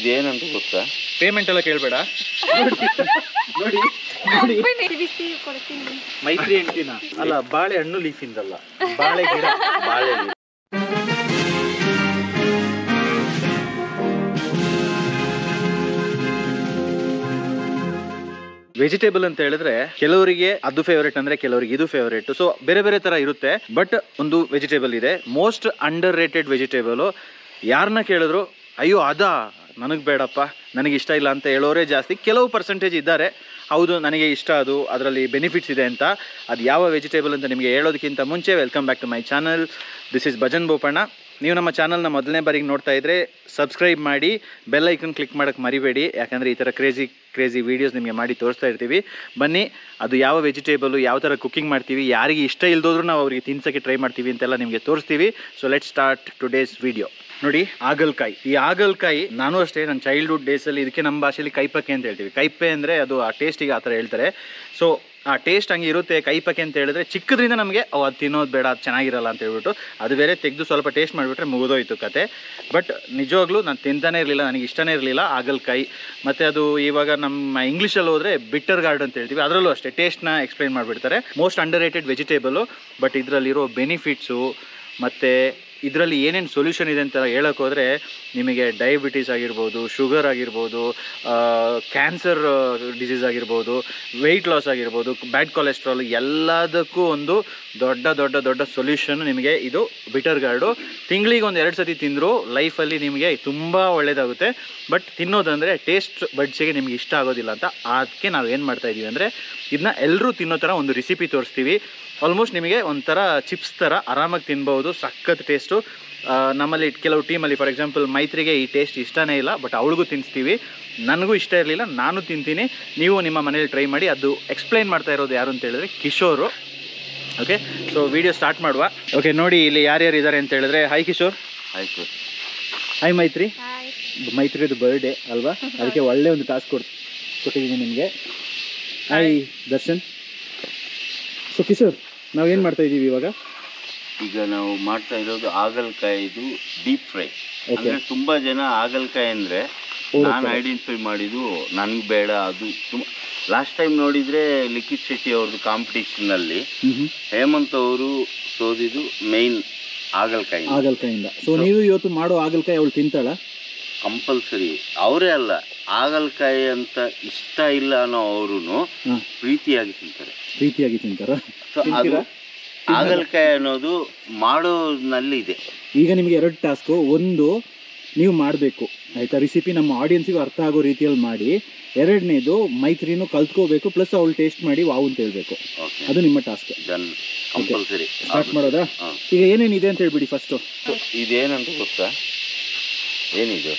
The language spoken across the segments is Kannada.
ಇದೇನಂತ ಗೊತ್ತಾ? ಪೇಮೆಂಟ್ ಎಲ್ಲ ಕೇಳಬೇಡ. ನೋಡಿ ಮೈತ್ರಿ ಹೆಂಡ್ತಿನ ಅಲ್ಲ, ಬಾಳೆಹಣ್ಣು ಲೀಫಿಂದಲ್ಲ, ಬಾಳೆ ಗಿಡ. ಬಾಳೆ ವೆಜಿಟೇಬಲ್ ಅಂತ ಹೇಳಿದ್ರೆ ಕೆಲವರಿಗೆ ಅದು ಫೇವರೇಟ್ ಅಂದ್ರೆ ಕೆಲವರಿಗೆ ಇದು ಫೇವರೇಟ್. ಸೊ ಬೇರೆ ಬೇರೆ ತರ ಇರುತ್ತೆ. ಬಟ್ ಒಂದು ವೆಜಿಟೇಬಲ್ ಇದೆ, ಮೋಸ್ಟ್ ಅಂಡರ್ ರೇಟೆಡ್ ವೆಜಿಟೇಬಲ್. ಯಾರನ್ನ ಕೇಳಿದ್ರು ಅಯ್ಯೋ ಅದಾ ನನಗೆ ಬೇಡಪ್ಪ, ನನಗೆ ಇಷ್ಟ ಇಲ್ಲ ಅಂತ ಹೇಳೋರೇ ಜಾಸ್ತಿ. ಕೆಲವು ಪರ್ಸೆಂಟೇಜ್ ಇದ್ದಾರೆ ಹೌದು ನನಗೆ ಇಷ್ಟ, ಅದು ಅದರಲ್ಲಿ ಬೆನಿಫಿಟ್ಸ್ ಇದೆ ಅಂತ. ಅದು ಯಾವ ವೆಜಿಟೇಬಲ್ ಅಂತ ನಿಮಗೆ ಹೇಳೋದಕ್ಕಿಂತ ಮುಂಚೆ welcome back to my channel. This is Bhajan Bopanna. ನೀವು ನಮ್ಮ ಚಾನಲ್ನ ಮೊದಲನೇ ಬಾರಿಗೆ ನೋಡ್ತಾ ಇದ್ದರೆ ಸಬ್ಸ್ಕ್ರೈಬ್ ಮಾಡಿ, ಬೆಲ್ ಐಕನ್ ಕ್ಲಿಕ್ ಮಾಡೋಕ್ಕೆ ಮರಿಬೇಡಿ. ಯಾಕಂದರೆ ಈ ಥರ ಕ್ರೇಜಿ ವೀಡಿಯೋಸ್ ನಿಮಗೆ ಮಾಡಿ ತೋರಿಸ್ತಾ ಇರ್ತೀವಿ. ಬನ್ನಿ, ಅದು ಯಾವ ವೆಜಿಟೇಬಲು, ಯಾವ ಥರ ಕುಕ್ಕಿಂಗ್ ಮಾಡ್ತೀವಿ, ಯಾರಿಗೆ ಇಷ್ಟ ಇಲ್ದೋದ್ರೂ ನಾವು ಅವರಿಗೆ ತಿನ್ಸೋಕ್ಕೆ ಟ್ರೈ ಮಾಡ್ತೀವಿ ಅಂತೆಲ್ಲ ನಿಮಗೆ ತೋರಿಸ್ತೀವಿ. So let start today's video. ನೋಡಿ, ಹಾಗಲಕಾಯಿ. ಈ ಹಾಗಲಕಾಯಿ ನಾನು ಅಷ್ಟೇ ನನ್ನ ಚೈಲ್ಡ್ಹುಡ್ ಡೇಸಲ್ಲಿ ಇದಕ್ಕೆ ನಮ್ಮ ಭಾಷೆಯಲ್ಲಿ ಕೈಪಕ್ಕೆ ಅಂತ ಹೇಳ್ತೀವಿ. ಕೈಪೆ ಅಂದರೆ ಅದು ಆ ಟೇಸ್ಟಿಗೆ ಆ ಥರ ಹೇಳ್ತಾರೆ. ಸೊ ಆ ಟೇಸ್ಟ್ ಹಂಗೆ ಇರುತ್ತೆ. ಕೈಪಕ್ಕೆ ಅಂತ ಹೇಳಿದ್ರೆ ಚಿಕ್ಕದ್ರಿಂದ ನಮಗೆ ಅದು ತಿನ್ನೋದು ಬೇಡ, ಅದು ಚೆನ್ನಾಗಿರಲ್ಲ ಅಂತ ಹೇಳ್ಬಿಟ್ಟು ಅದು ಬೇರೆ ತೆಗೆದು ಸ್ವಲ್ಪ ಟೇಸ್ಟ್ ಮಾಡಿಬಿಟ್ರೆ ಮುಗಿದೋಯ್ತು ಕತೆ. ಬಟ್ ನಿಜವಾಗ್ಲೂ ನಾನು ತಿಂತಾನೇ ಇರಲಿಲ್ಲ, ನನಗೆ ಇಷ್ಟನೇ ಇರಲಿಲ್ಲ ಹಾಗಲಕಾಯಿ. ಮತ್ತು ಅದು ಇವಾಗ ನಮ್ಮ ಇಂಗ್ಲೀಷಲ್ಲಿ ಹೋದರೆ ಬಿಟ್ಟರ್ಗಾರ್ಡ್ ಅಂತ ಹೇಳ್ತೀವಿ, ಅದರಲ್ಲೂ ಅಷ್ಟೇ ಟೇಸ್ಟ್ನ ಎಕ್ಸ್ಪ್ಲೈನ್ ಮಾಡಿಬಿಡ್ತಾರೆ. Most underrated vegetable. But ಇದರಲ್ಲಿರೋ ಬೆನಿಫಿಟ್ಸು ಮತ್ತು ಇದರಲ್ಲಿ ಏನೇನು ಸೊಲ್ಯೂಷನ್ ಇದೆ ಅಂತ ಹೇಳೋಕೆ ಹೋದರೆ ನಿಮಗೆ ಡಯಾಬಿಟೀಸ್ ಆಗಿರ್ಬೋದು, ಶುಗರ್ ಆಗಿರ್ಬೋದು, ಕ್ಯಾನ್ಸರ್ ಡಿಸೀಸ್ ಆಗಿರ್ಬೋದು, ವೆಯ್ಟ್ ಲಾಸ್ ಆಗಿರ್ಬೋದು, ಬ್ಯಾಡ್ ಕೊಲೆಸ್ಟ್ರಾಲ್, ಎಲ್ಲದಕ್ಕೂ ಒಂದು ದೊಡ್ಡ ಸೊಲ್ಯೂಷನ್ ನಿಮಗೆ ಇದು ಬಿಟರ್ಗಾರ್ಡು. ತಿಂಗಳಿಗೆ ಒಂದು 2 ಸತಿ ತಿಂದರೂ ಲೈಫಲ್ಲಿ ನಿಮಗೆ ತುಂಬ ಒಳ್ಳೆಯದಾಗುತ್ತೆ. ಬಟ್ ತಿನ್ನೋದಂದರೆ ಟೇಸ್ಟ್ ಬಡ್ಸಿಗೆ ನಿಮಗೆ ಇಷ್ಟ ಆಗೋದಿಲ್ಲ ಅಂತ. ಅದಕ್ಕೆ ನಾವು ಏನು ಮಾಡ್ತಾಯಿದ್ದೀವಿ ಅಂದರೆ ಇದನ್ನ ಎಲ್ಲರೂ ತಿನ್ನೋ ಥರ ಒಂದು ರೆಸಿಪಿ ತೋರಿಸ್ತೀವಿ. ಆಲ್ಮೋಸ್ಟ್ ನಿಮಗೆ ಒಂಥರ ಚಿಪ್ಸ್ ಥರ ಆರಾಮಾಗಿ ತಿನ್ಬೋದು, ಸಖತ್ ಟೇಸ್ಟು. ನಮ್ಮಲ್ಲಿ ಕೆಲವು ಟೀಮಲ್ಲಿ ಫಾರ್ ಎಕ್ಸಾಂಪಲ್ ಮೈತ್ರಿಗೆ ಈ ಟೇಸ್ಟ್ ಇಷ್ಟನೇ ಇಲ್ಲ, ಬಟ್ ಅವಳಿಗೂ ತಿನ್ನಿಸ್ತೀವಿ. ನನಗೂ ಇಷ್ಟ ಇರಲಿಲ್ಲ, ನಾನು ತಿಂತೀನಿ. ನೀವು ನಿಮ್ಮ ಮನೇಲಿ ಟ್ರೈ ಮಾಡಿ. ಅದು ಎಕ್ಸ್ಪ್ಲೈನ್ ಮಾಡ್ತಾ ಇರೋದು ಯಾರು ಅಂತ ಹೇಳಿದ್ರೆ ಕಿಶೋರು. ಓಕೆ, ಸೊ ವಿಡಿಯೋ ಸ್ಟಾರ್ಟ್ ಮಾಡುವ. ಓಕೆ, ನೋಡಿ ಇಲ್ಲಿ ಯಾರ್ಯಾರು ಇದ್ದಾರೆ ಅಂತ ಹೇಳಿದ್ರೆ, hi Kishore. Hi sir. Hi ಮೈತ್ರಿ. ಮೈತ್ರಿದು ಬರ್ಡೇ ಅಲ್ವಾ, ಅದಕ್ಕೆ ಒಳ್ಳೆ ಒಂದು ಟಾಸ್ಕ್ ಕೊಟ್ಟಿದ್ದೀನಿ ನಿಮಗೆ. ಹಾಯ್ ದರ್ಶನ್. ಸೊ ಕಿಶೋರ್, ನಾವೇನು ಮಾಡ್ತಾ ಇದ್ದೀವಿ ಇವಾಗ? ಈಗ ನಾವು ಮಾಡ್ತಾ ಇರೋದು ಹಾಗಲಕಾಯಿದು ಡೀಪ್ ಫ್ರೈ. ಅಂದರೆ ತುಂಬ ಜನ ಹಾಗಲಕಾಯಿ ಅಂದರೆ ನಾನು ಐಡೆಂಟಿಫೈ ಮಾಡಿದ್ದು ನನಗೆ ಬೇಡ, ಅದು ತುಂಬ. ಲಾಸ್ಟ್ ಟೈಮ್ ನೋಡಿದರೆ ಲಿಖಿತ್ ಶೆಟ್ಟಿ ಅವ್ರದ್ದು ಕಾಂಪಿಟೇಷನ್ನಲ್ಲಿ ಹೇಮಂತ್ ಅವರು ಸೋದಿದ್ದು ಮೇಯ್ನ್ ಹಾಗಲಕಾಯಿಂದ. ಸೊ ನೀವು ಇವತ್ತು ಮಾಡೋ ಹಾಗಲಕಾಯಿ ಅವಳು ತಿಂತಾಳ? ಕಂಪಲ್ಸರಿ. ಅವರೇ ಅಲ್ಲ, ಹಾಗಲಕಾಯಿ ಅಂತ ಇಷ್ಟ ಇಲ್ಲ ಅನ್ನೋ ಅವರು ಪ್ರೀತಿಯಾಗಿ ತಿಂತಾರ. ಸೊ ಅದು ಹಾಗಲಕಾಯಿ ಅನ್ನೋದು ಮಾಡೋದ್ರಲ್ಲಿ ಇದೆ. ಈಗ ನಿಮಗೆ 2 ಟಾಸ್ಕು. ಒಂದು, ನೀವು ಮಾಡಬೇಕು ಆಯಿತಾ, ರೆಸಿಪಿ ನಮ್ಮ ಆಡಿಯನ್ಸಿಗೂ ಅರ್ಥ ಆಗೋ ರೀತಿಯಲ್ಲಿ ಮಾಡಿ. 2ನೇದು, ಮೈತ್ರಿನೂ ಕಲ್ತ್ಕೋಬೇಕು, ಪ್ಲಸ್ ಅವಳು ಟೇಸ್ಟ್ ಮಾಡಿ ವಾವ್ ಅಂತ ಹೇಳ್ಬೇಕು. ಅದು ನಿಮ್ಮ ಟಾಸ್ಕ್. ಕಂಪಲ್ಸರಿ. ಸ್ಟಾರ್ಟ್ ಮಾಡೋದಾ? ಈಗ ಏನೇನಿದೆ ಅಂತ ಹೇಳ್ಬಿಡಿ ಫಸ್ಟು. ಇದೇನಂತ ಗೊತ್ತಾ? ಏನಿದು?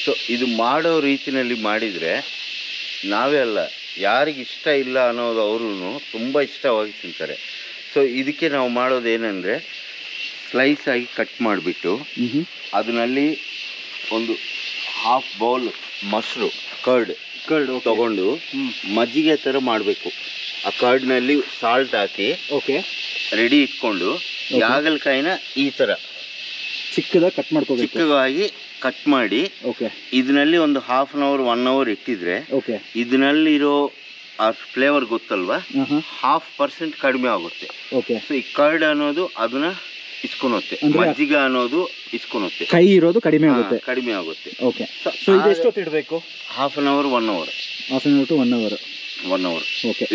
ಸೊ ಇದು ಮಾಡೋ ರೀತಿಯಲ್ಲಿ ಮಾಡಿದರೆ ನಾವೇ ಅಲ್ಲ, ಯಾರಿಗೆ ಇಷ್ಟ ಇಲ್ಲ ಅನ್ನೋದು ಅವರು ತುಂಬ ಇಷ್ಟವಾಗಿ ತಿಂತಾರೆ. ಸೊ ಇದಕ್ಕೆ ನಾವು ಮಾಡೋದೇನೆಂದರೆ ಸ್ಲೈಸ್ ಆಗಿ ಕಟ್ ಮಾಡಿಬಿಟ್ಟು ಅದರಲ್ಲಿ ಒಂದು ಹಾಫ್ ಬೌಲ್ ಮೊಸರು ಕರ್ಡ್ ತಗೊಂಡು ಮಜ್ಜಿಗೆ ಥರ ಮಾಡಬೇಕು. ಆ ಕರ್ಡ್ನಲ್ಲಿ ಸಾಲ್ಟ್ ಹಾಕಿ ರೆಡಿ ಇಟ್ಕೊಂಡು ಹಾಗಲಕಾಯಿನ ಈ ಥರ ಚಿಕ್ಕದಾಗಿ ಕಟ್ ಮಾಡಿ ಇದರಲ್ಲಿ ಒಂದು 1/2 hour 1 hour ಇಟ್ಟಿದ್ರೆ ಇದರಲ್ಲಿರೋ ಆ ಫ್ಲೇವರ್ ಗೊತ್ತಲ್ವಾ, 0.5% ಕಡಿಮೆ ಆಗುತ್ತೆ. ಸೊ ಈ ಕರ್ಡ್ ಅನ್ನೋದು ಅದನ್ನ ಇಸ್ಕೊಳುತ್ತೆ, ಮಜ್ಜಿಗೆ ಅನ್ನೋದು ಇಸ್ಕೊಳುತ್ತೆ, ಕೈ ಇರೋದು ಕಡಿಮೆ ಆಗುತ್ತೆ. ಸೊ ಇದು ಎಷ್ಟೊತ್ತು ಇಡಬೇಕು? 1/2 hour 1 hour. 1/2 hour to 1 hour. 1 hour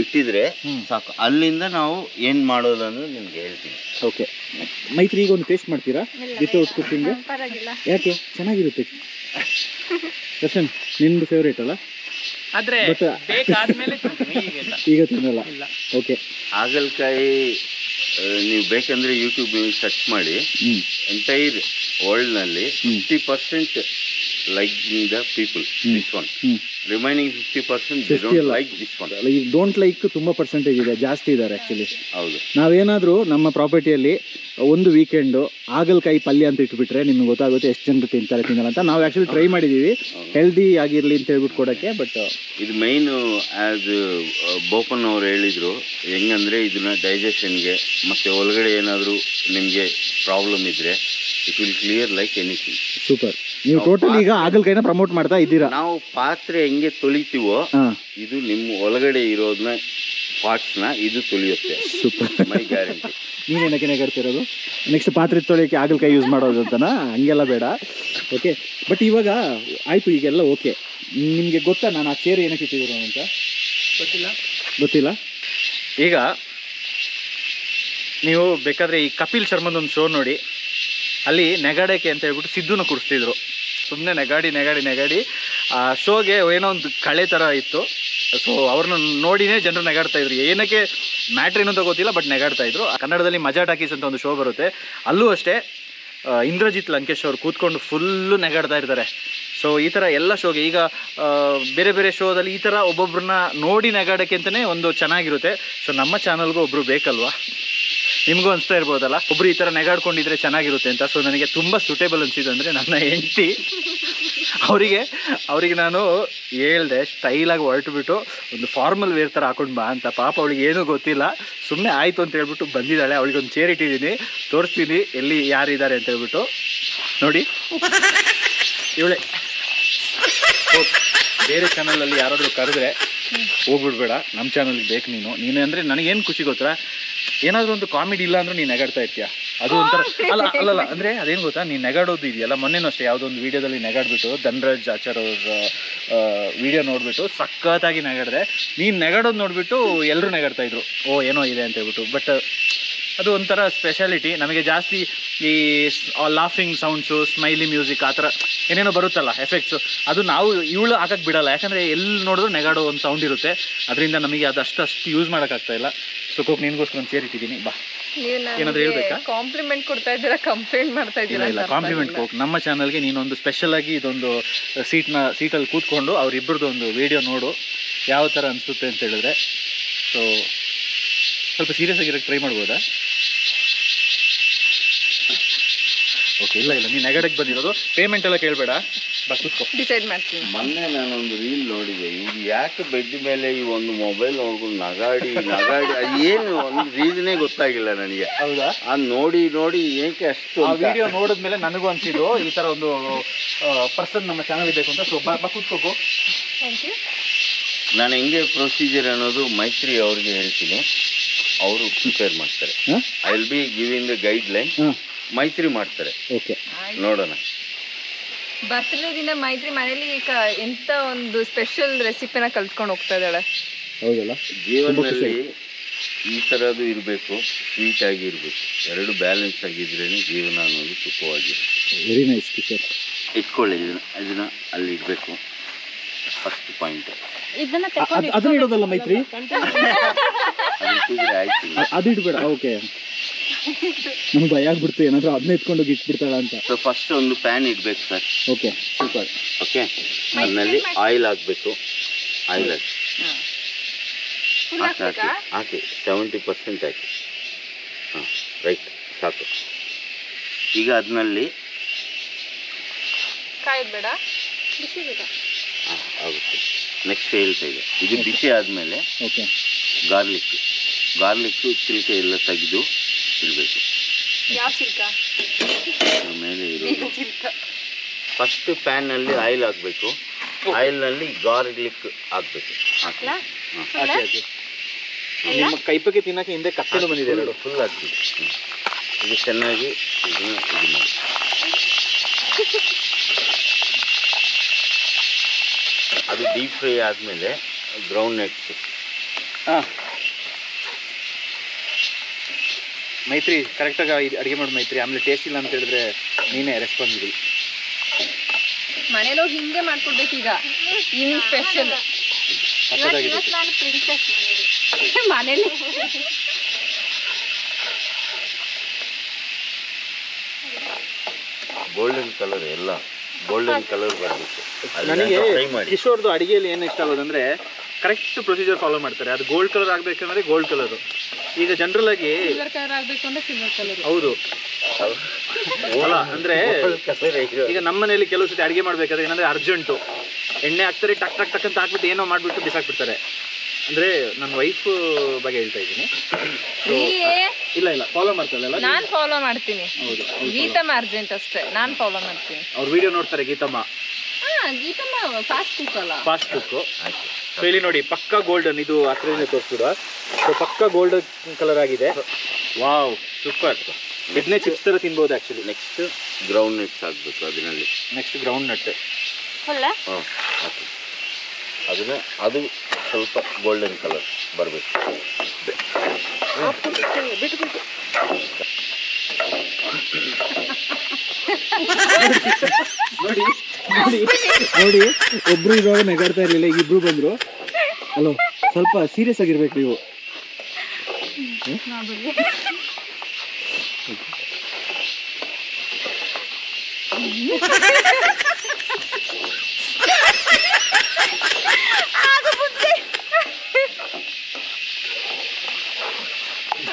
ಇಟ್ಟಿದ್ರೆ ಸಾಕು. ಅಲ್ಲಿಂದ ನಾವು ಏನು ಮಾಡೋದಂದ್ರೆ ನಿಮ್ಗೆ ಹೇಳ್ತೀನಿ. ಓಕೆ ಮೈತ್ರಿ, ಈಗ ಒಂದು ಟೇಸ್ಟ್ ಮಾಡ್ತೀರಾ ವಿತೌಟ್ ಕುಕಿಂಗ್? ಯಾಕೆ? ಚೆನ್ನಾಗಿರುತ್ತೆ. ದರ್ಶನ್, ನಿಮ್ದು ಫೇವ್ರೇಟ್ ಅಲ್ಲ? ಈಗ ತಿನ್ನಲ್ಲ. ಓಕೆ, ಹಾಗಲಕಾಯಿ ನೀವು ಬೇಕಂದ್ರೆ ಯೂಟ್ಯೂಬ್ ಸರ್ಚ್ ಮಾಡಿ. ಎಂಟೈರ್ ವರ್ಲ್ಡ್ನಲ್ಲಿ 50% like the people this one, remaining 50% like this one. Don't like ತುಂಬ ಪರ್ಸೆಂಟೇಜ್ ಇದೆ, ಜಾಸ್ತಿ ಇದ್ದಾರೆ ಆ್ಯಕ್ಚುಲಿ. ಹೌದು, ನಾವೇನಾದರೂ ನಮ್ಮ ಪ್ರಾಪರ್ಟಿಯಲ್ಲಿ ಒಂದು ವೀಕೆಂಡು ಹಾಗಲಕಾಯಿ ಪಲ್ಯ ಅಂತ ಇಟ್ಬಿಟ್ರೆ ನಿಮ್ಗೆ ಗೊತ್ತಾಗುತ್ತೆ ಎಷ್ಟು ಜನರು ತಿನ್ನಲ್ಲ ಅಂತ. ನಾವು ಆ್ಯಕ್ಚುಲಿ ಟ್ರೈ ಮಾಡಿದ್ದೀವಿ ಹೆಲ್ದಿ ಆಗಿರಲಿ ಅಂತ ಹೇಳ್ಬಿಟ್ಟು ಕೊಡೋಕ್ಕೆ. ಬಟ್ ಇದು ಮೈನು ಆ್ಯಸ್ ಬೋಪನ್ ಅವರು ಹೇಳಿದರು, ಹೆಂಗಂದರೆ ಇದನ್ನ ಡೈಜೆಷನ್ಗೆ ಮತ್ತು ಒಳಗಡೆ ಏನಾದರೂ ನಿಮಗೆ ಪ್ರಾಬ್ಲಮ್ ಇದ್ದರೆ it will clear like anything. Super. ನೀವು ಟೋಟಲ್ ಈಗ ಹಾಗಲಕಾಯಿನ ಪ್ರಮೋಟ್ ಮಾಡ್ತಾ ಇದ್ದೀರಾ. ನಾವು ಪಾತ್ರೆ ಹೆಂಗೆ ತೊಳಿತೀವೋ ಇದು ನಿಮ್ಮ ಒಳಗಡೆ ಇರೋದನ್ನ ಪಾರ್ಟ್ಸ್ನ ಇದು ತೊಳಿಯುತ್ತೆ. ಸೂಪರ್, ಮೈ ಗ್ಯಾರಂಟಿ. ನೀವೇನಕ್ಕೆ ನೆಗಾಡ್ತಿರೋದು? ನೆಕ್ಸ್ಟ್ ಪಾತ್ರೆ ತೊಳಿಯೋಕ್ಕೆ ಹಾಗಲಕಾಯಿ ಯೂಸ್ ಮಾಡೋದು ಅಂತನಾ? ಹಂಗೆಲ್ಲ ಬೇಡ. ಓಕೆ, ಬಟ್ ಇವಾಗ ಆಯಿತು, ಈಗೆಲ್ಲ ಓಕೆ. ನಿಮಗೆ ಗೊತ್ತಾ ನಾನು ಆ ಚೇರ್ ಏನಕ್ಕೆ ಇಟ್ಟಿದ್ರು ಅಂತ? ಗೊತ್ತಿಲ್ಲ. ಈಗ ನೀವು ಬೇಕಾದರೆ ಈ ಕಪಿಲ್ ಶರ್ಮದ ಒಂದು ಶೋ ನೋಡಿ, ಅಲ್ಲಿ ನೆಗಾಡೋಕ್ಕೆ ಅಂತ ಹೇಳ್ಬಿಟ್ಟು ಸಿದ್ದುನ ಕೂರಿಸ್ತಿದ್ರು. ಸುಮ್ಮನೆ ನೆಗಾಡಿ ಆ ಶೋಗೆ ಏನೋ ಒಂದು ಕಳೆ ಥರ ಇತ್ತು. ಸೊ ಅವ್ರನ್ನ ನೋಡಿನೇ ಜನರು ನೆಗಾಡ್ತಾಯಿದ್ರು. ಏನಕ್ಕೆ ಮ್ಯಾಟ್ರ್ ಏನು ಅಂತ ಗೊತ್ತಿಲ್ಲ, ಬಟ್ ನೆಗಾಡ್ತಾಯಿದ್ರು. ಕನ್ನಡದಲ್ಲಿ ಮಜಾ ಟಾಕೀಸ್ ಅಂತ ಒಂದು ಶೋ ಬರುತ್ತೆ, ಅಲ್ಲೂ ಅಷ್ಟೇ ಇಂದ್ರಜಿತ್ ಲಂಕೇಶ್ ಅವರು ಕೂತ್ಕೊಂಡು ಫುಲ್ಲು ನೆಗಾಡ್ತಾ ಇರ್ತಾರೆ. ಸೊ ಈ ಥರ ಎಲ್ಲ ಶೋಗೆ ಈಗ ಬೇರೆ ಬೇರೆ ಶೋದಲ್ಲಿ ಈ ಥರ ಒಬ್ಬೊಬ್ರನ್ನ ನೋಡಿ ನೆಗಾಡೋಕ್ಕೆ ಅಂತಲೇ ಒಂದು ಚೆನ್ನಾಗಿರುತ್ತೆ. ಸೊ ನಮ್ಮ ಚಾನಲ್ಗೂ ಒಬ್ಬರು ಬೇಕಲ್ವಾ? ನಿಮಗೂ ಅನಿಸ್ತಾ ಇರ್ಬೋದಲ್ಲ ಒಬ್ಬರು ಈ ಥರ ನೆಗಾಡ್ಕೊಂಡಿದ್ರೆ ಚೆನ್ನಾಗಿರುತ್ತೆ ಅಂತ. ಸೊ ನನಗೆ ತುಂಬ ಸೂಟೇಬಲ್ ಅನಿಸಿದ್ದು ಅಂದರೆ ನನ್ನ ಹೆಂಡತಿ, ಅವರಿಗೆ ನಾನು ಹೇಳ್ದೆ ಸ್ಟೈಲಾಗಿ ಹೊರಟುಬಿಟ್ಟು ಒಂದು ಫಾರ್ಮಲ್ ವೇರ್ ಥರ ಹಾಕೊಂಡು ಬಾ ಅಂತ. ಪಾಪ ಅವಳಿಗೆ ಏನೂ ಗೊತ್ತಿಲ್ಲ, ಸುಮ್ಮನೆ ಆಯಿತು ಅಂತ ಹೇಳ್ಬಿಟ್ಟು ಬಂದಿದ್ದಾಳೆ. ಅವಳಿಗೊಂದು ಚೇರ್ ಇಟ್ಟಿದ್ದೀನಿ, ತೋರಿಸ್ತೀನಿ ಎಲ್ಲಿ ಯಾರಿದ್ದಾರೆ ಅಂತ ಹೇಳ್ಬಿಟ್ಟು. ನೋಡಿ ಇವಳೆ. ಬೇರೆ ಚಾನಲಲ್ಲಿ ಯಾರಾದರೂ ಕರೆದ್ರೆ ಹೋಗ್ಬಿಡ್ಬೇಡ, ನಮ್ಮ ಚಾನಲ್ಗೆ ಬೇಕು ನೀನು ಅಂದರೆ ನನಗೇನು ಖುಷಿ ಗೊತ್ತಾ? ಏನಾದರೂ ಒಂದು ಕಾಮಿಡಿ ಇಲ್ಲ ಅಂದ್ರೆ ನೀನು ನೆಗಾಡ್ತಾ ಇರ್ತೀಯ, ಅದು ಒಂಥರ ಅಲ್ಲಲ್ಲ ಅಂದರೆ ಅದೇನು ಗೊತ್ತಾ, ನೀನು ನೆಗಾಡೋದು ಇದೆಯಲ್ಲ. ಮೊನ್ನೆನೂ ಅಷ್ಟೇ ಯಾವುದೋ ಒಂದು ವೀಡಿಯೋದಲ್ಲಿ ನೆಗಾಡ್ಬಿಟ್ಟು ಧನ್ರಾಜ್ ಆಚಾರ್ ಅವ್ರ ವೀಡಿಯೋ ನೋಡಿಬಿಟ್ಟು ಸಖತ್ತಾಗಿ ನೆಗಾಡಿದೆ. ನೀನು ನೆಗಾಡೋದು ನೋಡಿಬಿಟ್ಟು ಎಲ್ಲರೂ ನೆಗಾಡ್ತಾಯಿದ್ರು, ಓ ಏನೋ ಇದೆ ಅಂತ ಹೇಳ್ಬಿಟ್ಟು. ಬಟ್ ಅದು ಒಂಥರ ಸ್ಪೆಷಾಲಿಟಿ. ನಮಗೆ ಜಾಸ್ತಿ ಈ ಲಾಫಿಂಗ್ ಸೌಂಡ್ಸು, ಸ್ಮೈಲಿ ಮ್ಯೂಸಿಕ್ ಆ ಥರ ಏನೇನೋ ಬರುತ್ತಲ್ಲ ಎಫೆಕ್ಟ್ಸು, ಅದು ನಾವು ಇವಳು ಹಾಕಕ್ಕೆ ಬಿಡಲ್ಲ. ಯಾಕಂದರೆ ಎಲ್ಲಿ ನೋಡಿದ್ರು ನೆಗಾಡೋ ಒಂದು ಸೌಂಡ್ ಇರುತ್ತೆ, ಅದರಿಂದ ನಮಗೆ ಅದು ಅಷ್ಟು ಯೂಸ್ ಮಾಡೋಕ್ಕಾಗ್ತಾಯಿಲ್ಲ. ಸೊ ಕೋಕ್ ನಿನಗೋಸ್ಕರ ಒಂದು ಚೇರ್ ಇಟ್ಟಿದ್ದೀನಿ, ಬಾ. ಏನಾದರೂ ಹೇಳ್ಬೇಕಾ? ಕಾಂಪ್ಲಿಮೆಂಟ್ ಕೊಡ್ತಾ ಇದ್ದೀರಾ, ಕಂಪ್ಲೇಂಟ್ ಮಾಡ್ತಾ ಇದ್ದೀರಾ? ಇಲ್ಲ, ಕಾಂಪ್ಲಿಮೆಂಟ್ ಕೋಕ್. ನಮ್ಮ ಚಾನಲ್ಗೆ ನೀನೊಂದು ಸ್ಪೆಷಲಾಗಿ ಇದೊಂದು ಸೀಟಲ್ಲಿ ಕೂತ್ಕೊಂಡು ಅವರಿಬ್ಬರದ್ದು ಒಂದು ವಿಡಿಯೋ ನೋಡು, ಯಾವ ಥರ ಅನಿಸುತ್ತೆ ಅಂತ ಹೇಳಿದ್ರೆ. ಸೊ ಸ್ವಲ್ಪ ಸೀರಿಯಸ್ ಆಗಿರೋಕ್ಕೆ ಟ್ರೈ ಮಾಡ್ಬೋದಾ? ಓಕೆ, ಇಲ್ಲ ನೀನು ನೆಗಡಕ್ಕೆ ಬಂದಿರೋದು. ಪೇಮೆಂಟ್ ಎಲ್ಲ ಕೇಳಬೇಡ, ಬಾ ಕೂತ್ಕೋ, ಡಿಸೈಡ್ ಮಾಡ್ತೀನಿ. ಮೊನ್ನೆ ನಾನೊಂದು ರೀಲ್ ನೋಡಿದೆ, ಇವ್ರು ಯಾಕೆ ಬೆಡ್ ಮೇಲೆ ಈ ಒಂದು ಮೊಬೈಲ್ ನೋಡ್ಕೊಂಡು ನಗಾಡಿ ಅದು ಏನು ಒಂದು ರೀಸನೇ ಗೊತ್ತಾಗಿಲ್ಲ ನನಗೆ. ಹೌದಾ? ಅದು ನೋಡಿ ಏಕೆ ಅಷ್ಟು ಆ ವಿಡಿಯೋ ನೋಡಿದ್ಮೇಲೆ ನನಗೂ ಅನಿಸಿದ್ದು ಈ ಥರ ಒಂದು ಪರ್ಸನ್ ನಮ್ಮ ಚಾನಲ್ ಬೇಕು ಅಂತ. ಸೊ ಬಾ ಕೂತ್ಕೋಕು. Thank you. ನಾನು ಹೆಂಗೆ ಪ್ರೊಸೀಜರ್ ಅನ್ನೋದು ಮೈತ್ರಿ ಅವ್ರಿಗೆ ಹೇಳ್ತೀನಿ, ಅವರು ಪ್ರಿಪೇರ್ ಮಾಡ್ತಾರೆ. I will be giving the guideline, ಮೈತ್ರಿ ಮಾಡ್ತಾರೆ. ಓಕೆ, ನೋಡೋಣ. ಬರ್ತ್ಡೇ ದಿನ ಮೈತ್ರಿ ಮನೇಲಿ ಎಂತ ಒಂದು ಸ್ಪೆಷಲ್ ರೆಸಿಪಿನ ಕಲ್ತ್ಕೊಂಡು ಹೋಗ್ತಾ ಇದ್ದಾಳೆ. ಹೌದಲ್ಲ? ಜೀವನದಲ್ಲಿ ಈ ಥರದ್ದು ಇರಬೇಕು, ಸ್ವೀಟ್ ಆಗಿ ಇರಬೇಕು, ಎರಡು ಬ್ಯಾಲೆನ್ಸ್ ಆಗಿದ್ರೇ ಜೀವನ ಅನ್ನೋದು ಸುಖವಾಗಿದೆ. Very nice Kishore. ಇಟ್ಕೊಳ್ಳಿ, ಇದನ್ನ ಅಲ್ಲಿ ಇಡಬೇಕು. ಫಸ್ಟ್ ಪಾಯಿಂಟ್ ಅದನ್ನ ಇಡೋದಲ್ಲ ಮೈತ್ರಿ, ಆಯ್ತು, ಅದು ಇಡಬೇಡ. ಓಕೆ, ನಮ್ಗೆ ಭಯ ಆಗ್ಬಿಡ್ತು ಏನಾದರೂ ಅದನ್ನ ಎತ್ಕೊಂಡೋಗಿ ಇಟ್ಬಿಡ್ತಾಳ ಅಂತ. ಸೊ ಫಸ್ಟ್ ಒಂದು ಪ್ಯಾನ್ ಇಡಬೇಕು ಸರ್. Okay, super. ಓಕೆ, ಅದರಲ್ಲಿ ಆಯಿಲ್ ಹಾಕಬೇಕು. ಆಯಿಲ್ ಹಾಕಿ 70% ಹಾಕಿ. ಹಾಂ, ರೈಟ್, ಸಾಕು. ಈಗ ಅದರಲ್ಲಿ ಕಾಯ್ಬೇಡ, ಬಿಸಿ ಬೇಡ. ಹಾಂ, ಆಗುತ್ತೆ. ನೆಕ್ಸ್ಟ್ ಹೇಳ್ತಾ ಇದೆ, ಇದು ಬಿಸಿ ಆದಮೇಲೆ ಓಕೆ, ಗಾರ್ಲಿಕ್ಕು ಚಿಲ್ಕೆ ಎಲ್ಲ ತೆಗೆದು ಇಡಬೇಕು. ಯಾವ ಚಿಲ್ಕ? ಮೇಲೆ ಇರೋದು. ಫಸ್ಟ್ ಪ್ಯಾನ್ನಲ್ಲಿ ಆಯಿಲ್ ಹಾಕಬೇಕು. ಆಯಿಲ್ನಲ್ಲಿ ಗಾರ್ಲಿಕ್ ಹಾಕಬೇಕು. ನಿಮ್ಮ ಕೈಪಕ್ಕೆ ತಿನ್ನಕ್ಕೆ ಹಿಂದೆ ಕಟ್ಟೆನೂ ಬಂದಿದೆ, ಎರಡು ಫುಲ್ ಹಾಕ್ತೀವಿ. ಇದು ಚೆನ್ನಾಗಿ ಇದನ್ನು ಇದು ಮಾಡಿ. ಅದು ಡೀಪ್ ಫ್ರೈ ಆದಮೇಲೆ ಗ್ರೌಂಡ್ ನಟ್ಸ್. ಹಾಂ ಮೈತ್ರಿ, ಕರೆಕ್ಟಾಗಿ ಅಡುಗೆ ಮಾಡಿ ಮೈತ್ರಿ. ಆಮೇಲೆ ಟೇಸ್ಟ್ ಇಲ್ಲ ಅಂತ ಹೇಳಿದ್ರೆ ನೀನೇ ರೆಸ್ಪಾನ್ಸಿಬಲ್. ಮನೇಲಿ ಹೋಗಿ ಹಿಂಗೆ ಮಾಡ್ಕೊಡ್ಬೇಕು ಈಗ, ಈವ್ನಿಂಗ್ ಸ್ಪೆಷಲ್. ಮನೇಲಿ ಗೋಲ್ಡನ್ ಕಲರ್, ಎಲ್ಲ ಗೋಲ್ಡನ್ ಕಲರ್ ಬರಬೇಕು. ನನಗೆ ಕಿಶೋರ್ದು ಅಡುಗೆಯಲ್ಲಿ ಏನು ಇಷ್ಟ ಆಗೋದಂದರೆ ಕರೆಕ್ಟ್ ಪ್ರೊಸೀಜರ್ ಫಾಲೋ ಮಾಡ್ತಾರೆ. ಅದು ಗೋಲ್ಡ್ ಕಲರ್ ಆಗಬೇಕಂದ್ರೆ ಗೋಲ್ಡ್ ಕಲರು. ಈಗ ಜನರಲ್ ಆಗಿ ಸಿಲ್ವರ್ ಕಲರ್ ಆಗಬೇಕು ಅಂದ್ರೆ ಸಿಲ್ವರ್ ಕಲರ್. ಹೌದು ಅಲ್ಲ, ಅಂದರೆ ಈಗ ನಮ್ಮ ಮನೆಯಲ್ಲಿ ಕೆಲವು ಸತಿ ಅಡುಗೆ ಮಾಡಬೇಕಾದ್ರೆ ಏನಂದರೆ ಅರ್ಜೆಂಟು, ಎಣ್ಣೆ ಹಾಕ್ತಾರೆ, ಟಕ್ ಟಕ್ ಟಕ್ ಅಂತ ಹಾಕ್ಬಿಟ್ಟು ಏನೋ ಮಾಡಿಬಿಟ್ಟು ಬಿಸಾಕ್ಬಿಡ್ತಾರೆ. ಅಂದರೆ ನನ್ನ ವೈಫ್ ಬಗ್ಗೆ ಹೇಳ್ತಾ ಇದ್ದೀನಿ. ಇಲ್ಲ ಫಾಲೋ ಮಾಡ್ತಾರಲ್ಲ, ನಾನು ಫಾಲೋ ಮಾಡ್ತೀನಿ. ಹೌದು, ಗೀತಮ್ಮ ಅರ್ಜೆಂಟ್ ಅಷ್ಟೇ, ನಾನು ಫಾಲೋ ಮಾಡ್ತೀನಿ. ಅವ್ರ ವಿಡಿಯೋ ನೋಡ್ತಾರೆ ಗೀತಮ್ಮ. ಗೀತಮ್ಮ ಫಾಸ್ಟ್ ಕುಕ್ ಅಲ್ಲ, ಫಾಸ್ಟ್ ಕುಕ್ಕು. ಸೊ ಇಲ್ಲಿ ನೋಡಿ ಪಕ್ಕಾ ಗೋಲ್ಡನ್, ಇದು ಹತ್ರದಿಂದ ತೋರಿಸಿದ. ಸೊ ಪಕ್ಕಾ ಗೋಲ್ಡನ್ ಕಲರ್ ಆಗಿದೆ. Wow, super. ಇದನ್ನೇ ಚಿಪ್ಸ್ ಥರ ತಿನ್ಬೋದು ಆ್ಯಕ್ಚುಲಿ. ನೆಕ್ಸ್ಟ್ ಗ್ರೌಂಡ್ ನಟ್ಸ್ ಹಾಕಬೇಕು ಅದರಲ್ಲಿ. ನೆಕ್ಸ್ಟ್ ಗ್ರೌಂಡ್ ನಟ್ ಫುಲ್ಲ ಹಾಕಿ. ಅದನ್ನ ಅದು ಸ್ವಲ್ಪ ಗೋಲ್ಡನ್ ಕಲರ್ ಬರಬೇಕು. ನೋಡಿ ನೋಡಿ ನೋಡಿ, ಒಬ್ರು ಇವಾಗ ನಗಾಡ್ತಾ ಇರಲಿಲ್ಲ, ಈಗ ಇಬ್ರು ಬಂದ್ರು. ಅಲೋ, ಸ್ವಲ್ಪ ಸೀರಿಯಸ್ ಆಗಿರ್ಬೇಕು ನೀವು.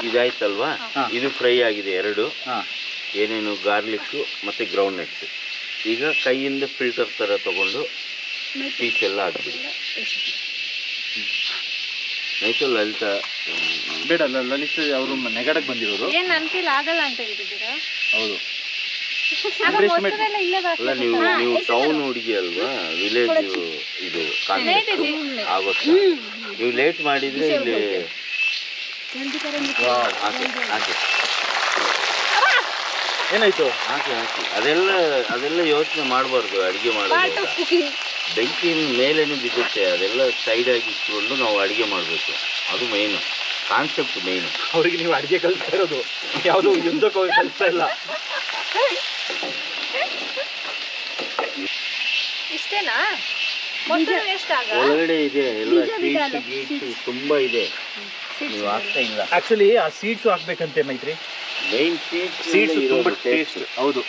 ಇದಾಯ್ತಲ್ವಾ, ಇದು ಫ್ರೈ ಆಗಿದೆ ಎರಡು. ಏನೇನು ಗಾರ್ಲಿಕ್ ಮತ್ತು ಗ್ರೌಂಡ್ ನಟ್ಸ್. ಈಗ ಕೈಯಿಂದ ಫಿಲ್ಟರ್ ಥರ ತಗೊಂಡು ಪೀಸ್ ಎಲ್ಲ ಹಾಕ್ಬಿಡಿ. ಆಯ್ತು ಲಲಿತಾ? ಬೇಡ, ಲಲಿತ್ ಅವರು ನೆಗಡಕ್ಕೆ ಬಂದಿರೋರು. ಏನು ನನ್ನ ಕೈಲಿ ಆಗಲ್ಲ ಅಂತ ಹೇಳಿದ್ದೀರಾ? ಹೌದು. ಅಲ್ಲ, ನೀವು ಟೌನ್ ಹುಡುಗಿ ಅಲ್ವಾ, ವಿಲೇಜ್ ಇದು ಆಗುತ್ತೆ. ನೀವು ಲೇಟ್ ಮಾಡಿದ್ರೆ ಇಲ್ಲಿ ಹಾಕಿ. ಏನಾಯ್ತು? ಹಾಕಿ. ಅದೆಲ್ಲ ಯೋಚನೆ ಮಾಡಬಾರ್ದು. ಅಡುಗೆ ಮಾಡೋದು ಬೆಂಕಿ ಮೇಲೇನು ಬಿದ್ದುತ್ತೆ, ಅದೆಲ್ಲ ಸೈಡಾಗಿ ಇಟ್ಕೊಂಡು ನಾವು ಅಡುಗೆ ಮಾಡಬೇಕು. ಅದು ಮೇಯ್ನು ಕಾನ್ಸೆಪ್ಟ್, ಮೇಯ್ನು. ಅವ್ರಿಗೆ ನೀವು ಅಡುಗೆ ಕಲಿಸ್ತಾ ಇರೋದು, ಯಾವುದೋ ಯುದ್ಧಕ್ಕೆ ಹೋಗಿ ಕಲಿಸ್ತಾ ಇಲ್ಲ. ಇಷ್ಟೇನಾ? ಒಳಗಡೆ ಇದೆ ಎಲ್ಲ ಸೀಡ್ಸ್ ಗೀಡ್ಸ್ ತುಂಬಾ ಇದೆ, ನೀವು ಹಾಕ್ತಾ ಇಲ್ಲ. ಆಕ್ಚುಲಿ ಆ ಸೀಡ್ಸ್ ಹಾಕ್ಬೇಕಂತೆ ಮೈತ್ರಿ. ಮೇನ್ ಸೀಡ್ಸ್ ತುಂಬಾ ಟೇಸ್ಟ್. ಹೌದು,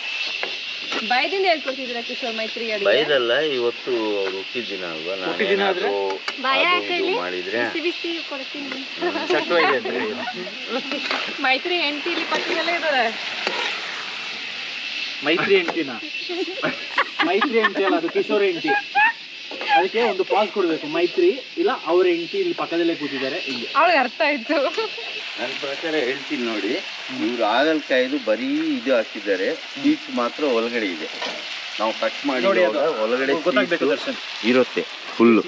ಬೈದಿಂದ ಹೇಳ್ಕೊಡ್ತಿದ್ರ ಕಿಶೋರ್ ಮೈತ್ರಿ? ಬೈದಲ್ಲ, ಇವತ್ತು ಅವ್ರು ಹುಟ್ಟಿದ ದಿನ ಅಲ್ವಾ, ನಾನು ಮಾಡಿದ್ರೆ ಚಟ್ಟ ಇದೆ ಅಂತ ಹೇಳಿ. ಮೈತ್ರಿ ಹೆಂಡತಿ ಇಲ್ಲಿ ಪಟ್ಟಿಗೆಲ್ಲ ಇದ್ದಾರೆ. ಮೈತ್ರಿ ಹೆಂಡತಿನ? ಮೈತ್ರಿ ಹೆಂಡತಿ ಅಲ್ಲ, ಅದು ಕಿಶೋರ್ ಹೆಂಡತಿ. ಅದಕ್ಕೆ ಒಂದು ಪಾಸ್ ಕೊಡ್ಬೇಕು. ಮೈತ್ರಿ ಇಲ್ಲ ಅವ್ರ ಹೆಂಡತಿ ಇಲ್ಲಿ ಪಕ್ಕದಲ್ಲೇ ಕೂತಿದ್ದಾರೆ. ಹಿಂಗೆ ಅವಳಿಗೆ ಅರ್ಥ ಆಯ್ತು. ನನ್ನ ಪ್ರಕಾರ ಹೇಳ್ತೀನಿ ನೋಡಿ, ಇವ್ರು ಹಾಗಲಕಾಯಿದು ಬರೀ ಇದು ಹಾಕಿದ್ದಾರೆ, ಬೀಚ್ ಮಾತ್ರ ಒಳಗಡೆ ಇದೆ. ನಾವು ಕಟ್ ಮಾಡಿ ಒಳಗಡೆ ಗೊತ್ತಾಗ್ಬೇಕು ದರ್ಶನ್ ಇರುತ್ತೆ ಫುಲ್ಲು.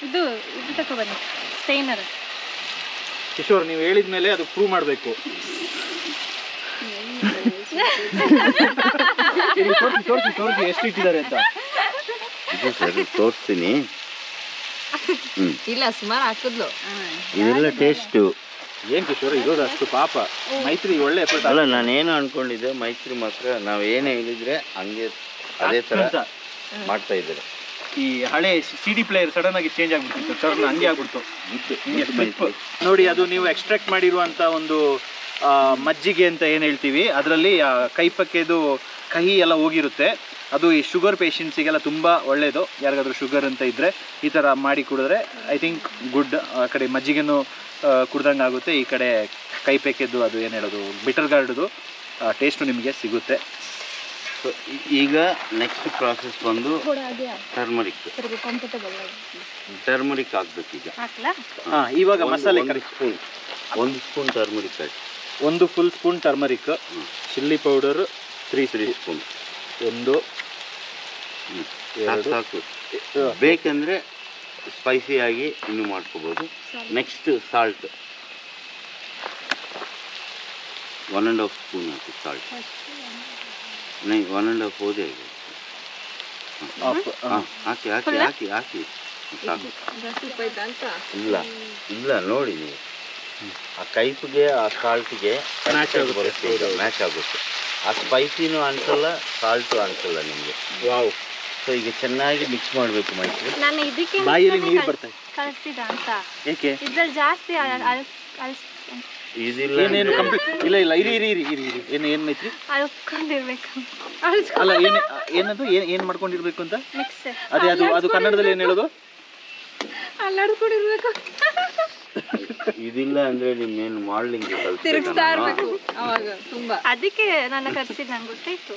ಇದು ತಗೊಬನ್ನಿ ಸ್ಟೈನರ್. ಕಿಶೋರ್, ನೀವು ಹೇಳಿದ ಮೇಲೆ ಅದು ಪ್ರೂವ್ ಮಾಡಬೇಕು. ತೋರಿಸಿ ಎಷ್ಟು ಇಟ್ಟಿದ್ದಾರೆ ಅಂತ. ಇದು ಸರಿ ತೋರಿಸ್ತೀನಿ. ಇಲ್ಲ, ಸುಮಾರು ಹಾಕಿದ್ಲು. ಇದೆಲ್ಲ ಟೇಸ್ಟು. ಏನ್ ಕಿಶೋರ್ ಇರೋದು ಅಷ್ಟು? ಪಾಪ ಮೈತ್ರಿ ಒಳ್ಳೆ ಎಫರ್ಟ್. ಅಲ್ಲ, ನಾನೇನು ಅನ್ಕೊಂಡಿದ್ದೆ, ಮೈತ್ರಿ ಮಾತ್ರ ನಾವು ಏನೇ ಹೇಳಿದ್ರೆ ಹಂಗೆ ಅದೇ ಥರ ಮಾಡ್ತಾ ಇದ್ದಾರೆ. ಈ ಹಳೆ CD ಪ್ಲೇಯರ್ ಸಡನ್ ಆಗಿ ಚೇಂಜ್ ಆಗ್ಬಿಡ್ತಿತ್ತು, ಟರ್ನ್ ಹಂಗೆ ಆಗ್ಬಿಡ್ತು. ನೋಡಿ, ಅದು ನೀವು ಎಕ್ಸ್ಟ್ರಾಕ್ಟ್ ಮಾಡಿರುವಂಥ ಒಂದು ಮಜ್ಜಿಗೆ ಅಂತ ಏನು ಹೇಳ್ತೀವಿ, ಅದರಲ್ಲಿ ಕೈಪಕ್ಕೆದು ಕಹಿ ಎಲ್ಲ ಹೋಗಿರುತ್ತೆ. ಅದು ಈ ಶುಗರ್ ಪೇಷಂಟ್ಸಿಗೆಲ್ಲ ತುಂಬ ಒಳ್ಳೆಯದು. ಯಾರಿಗಾದ್ರೂ ಶುಗರ್ ಅಂತ ಇದ್ದರೆ ಈ ಥರ ಮಾಡಿ ಕುಡಿದ್ರೆ ಐ ಥಿಂಕ್ ಗುಡ್. ಆ ಕಡೆ ಮಜ್ಜಿಗೆನೂ ಕುಡ್ದಂಗೆ ಆಗುತ್ತೆ, ಈ ಕಡೆ ಕೈಪೆಕ್ಕೆದ್ದು ಅದು ಏನು ಹೇಳೋದು ಬಿಟರ್ಗಾರ್ಡ್ದು ಟೇಸ್ಟು ನಿಮಗೆ ಸಿಗುತ್ತೆ. ಸೊ ಈಗ ನೆಕ್ಸ್ಟ್ ಪ್ರಾಸೆಸ್ ಬಂದು ಟರ್ಮರಿಕ್ ಹಾಕ್ಬೇಕು. ಈಗ ಇವಾಗ ಮಸಾಲೆ ಒಂದು ಸ್ಪೂನ್ ಟರ್ಮರಿಕ್ ಹಾಕಿ. ಒಂದು full spoon turmeric. Chilli powder 3 spoon. ಒಂದು ಸಾಕು. ಬೇಕಂದರೆ ಸ್ಪೈಸಿಯಾಗಿ ಇನ್ನೂ ಮಾಡ್ಕೋಬೋದು. ನೆಕ್ಸ್ಟ್ ಸಾಲ್ಟ್ 1.5 ಸ್ಪೂನ್ ಹಾಕಿ. ಸಾಲ್ಟ್ 1.5 ಹೋದೆ. ಹಾಕಿ ಹಾಕಿ ಹಾಕಿ ಹಾಕಿ ಸಾಕು. ಇಲ್ಲ ನೋಡಿ, ನೀವು ಆ ಕೈಪಿಗೆ ಆ ಸಾಲ್ಟ್ಗೆ ಮ್ಯಾಚ್ ಆಗುತ್ತೆ. ಆ ಸ್ಪೈಸಿನೂ ಅನ್ಸಲ್ಲ, ಸಾಲ್ಟು ಅನ್ಸಲ್ಲ ನಿಮಗೆ. ವಾವ್. ಸೊ ಈಗ ಚೆನ್ನಾಗಿ ಮಿಕ್ಸ್ ಮಾಡಬೇಕು ಮೈತ್ರಿ. ನಾನು ಇದಕ್ಕೆ ಬಾಯಲ್ಲಿ ನೀರು ಬರ್ತದೆ ಕಳಿಸ್ತಿದ್ದ ಅಂತ. ಏಕೆ? ಇದ್ರಲ್ಲಿ ಜಾಸ್ತಿ ಇದಿಲ್ಲ. ಏನೇನು ಇಲ್ಲ ಇಲ್ಲ, ಇರಿ ಇರಿ ಇರಿ ಇರಿ ಇರಿ. ಏನು ಮೈತ್ರಿ? ಅಳ್ಕೊಂಡಿರ್ಬೇಕು. ಅಲ್ಲ, ಏನದು ಏನು ಮಾಡ್ಕೊಂಡಿರ್ಬೇಕು ಅಂತ? ಮಿಕ್ಸ್. ಅದೇ ಅದು ಕನ್ನಡದಲ್ಲಿ ಏನು ಹೇಳೋದು? ಅಲ್ಲಾಡ್ಕೊಂಡಿರ್ಬೇಕು. ಇದಿಲ್ಲ ಅಂದ್ರೆ ನಿಮ್ಮೇನು ಮಾಡ್ಲಿಂಗ್ ತಿರುಗಿಸ್ತಾ ಇರ್ಬೇಕು ಅವಾಗ ತುಂಬಾ. ಅದಕ್ಕೆ ನನ್ನ ಕರ್ಸಿದ್ ನಂಗೆ ಗೊತ್ತಾಯ್ತು.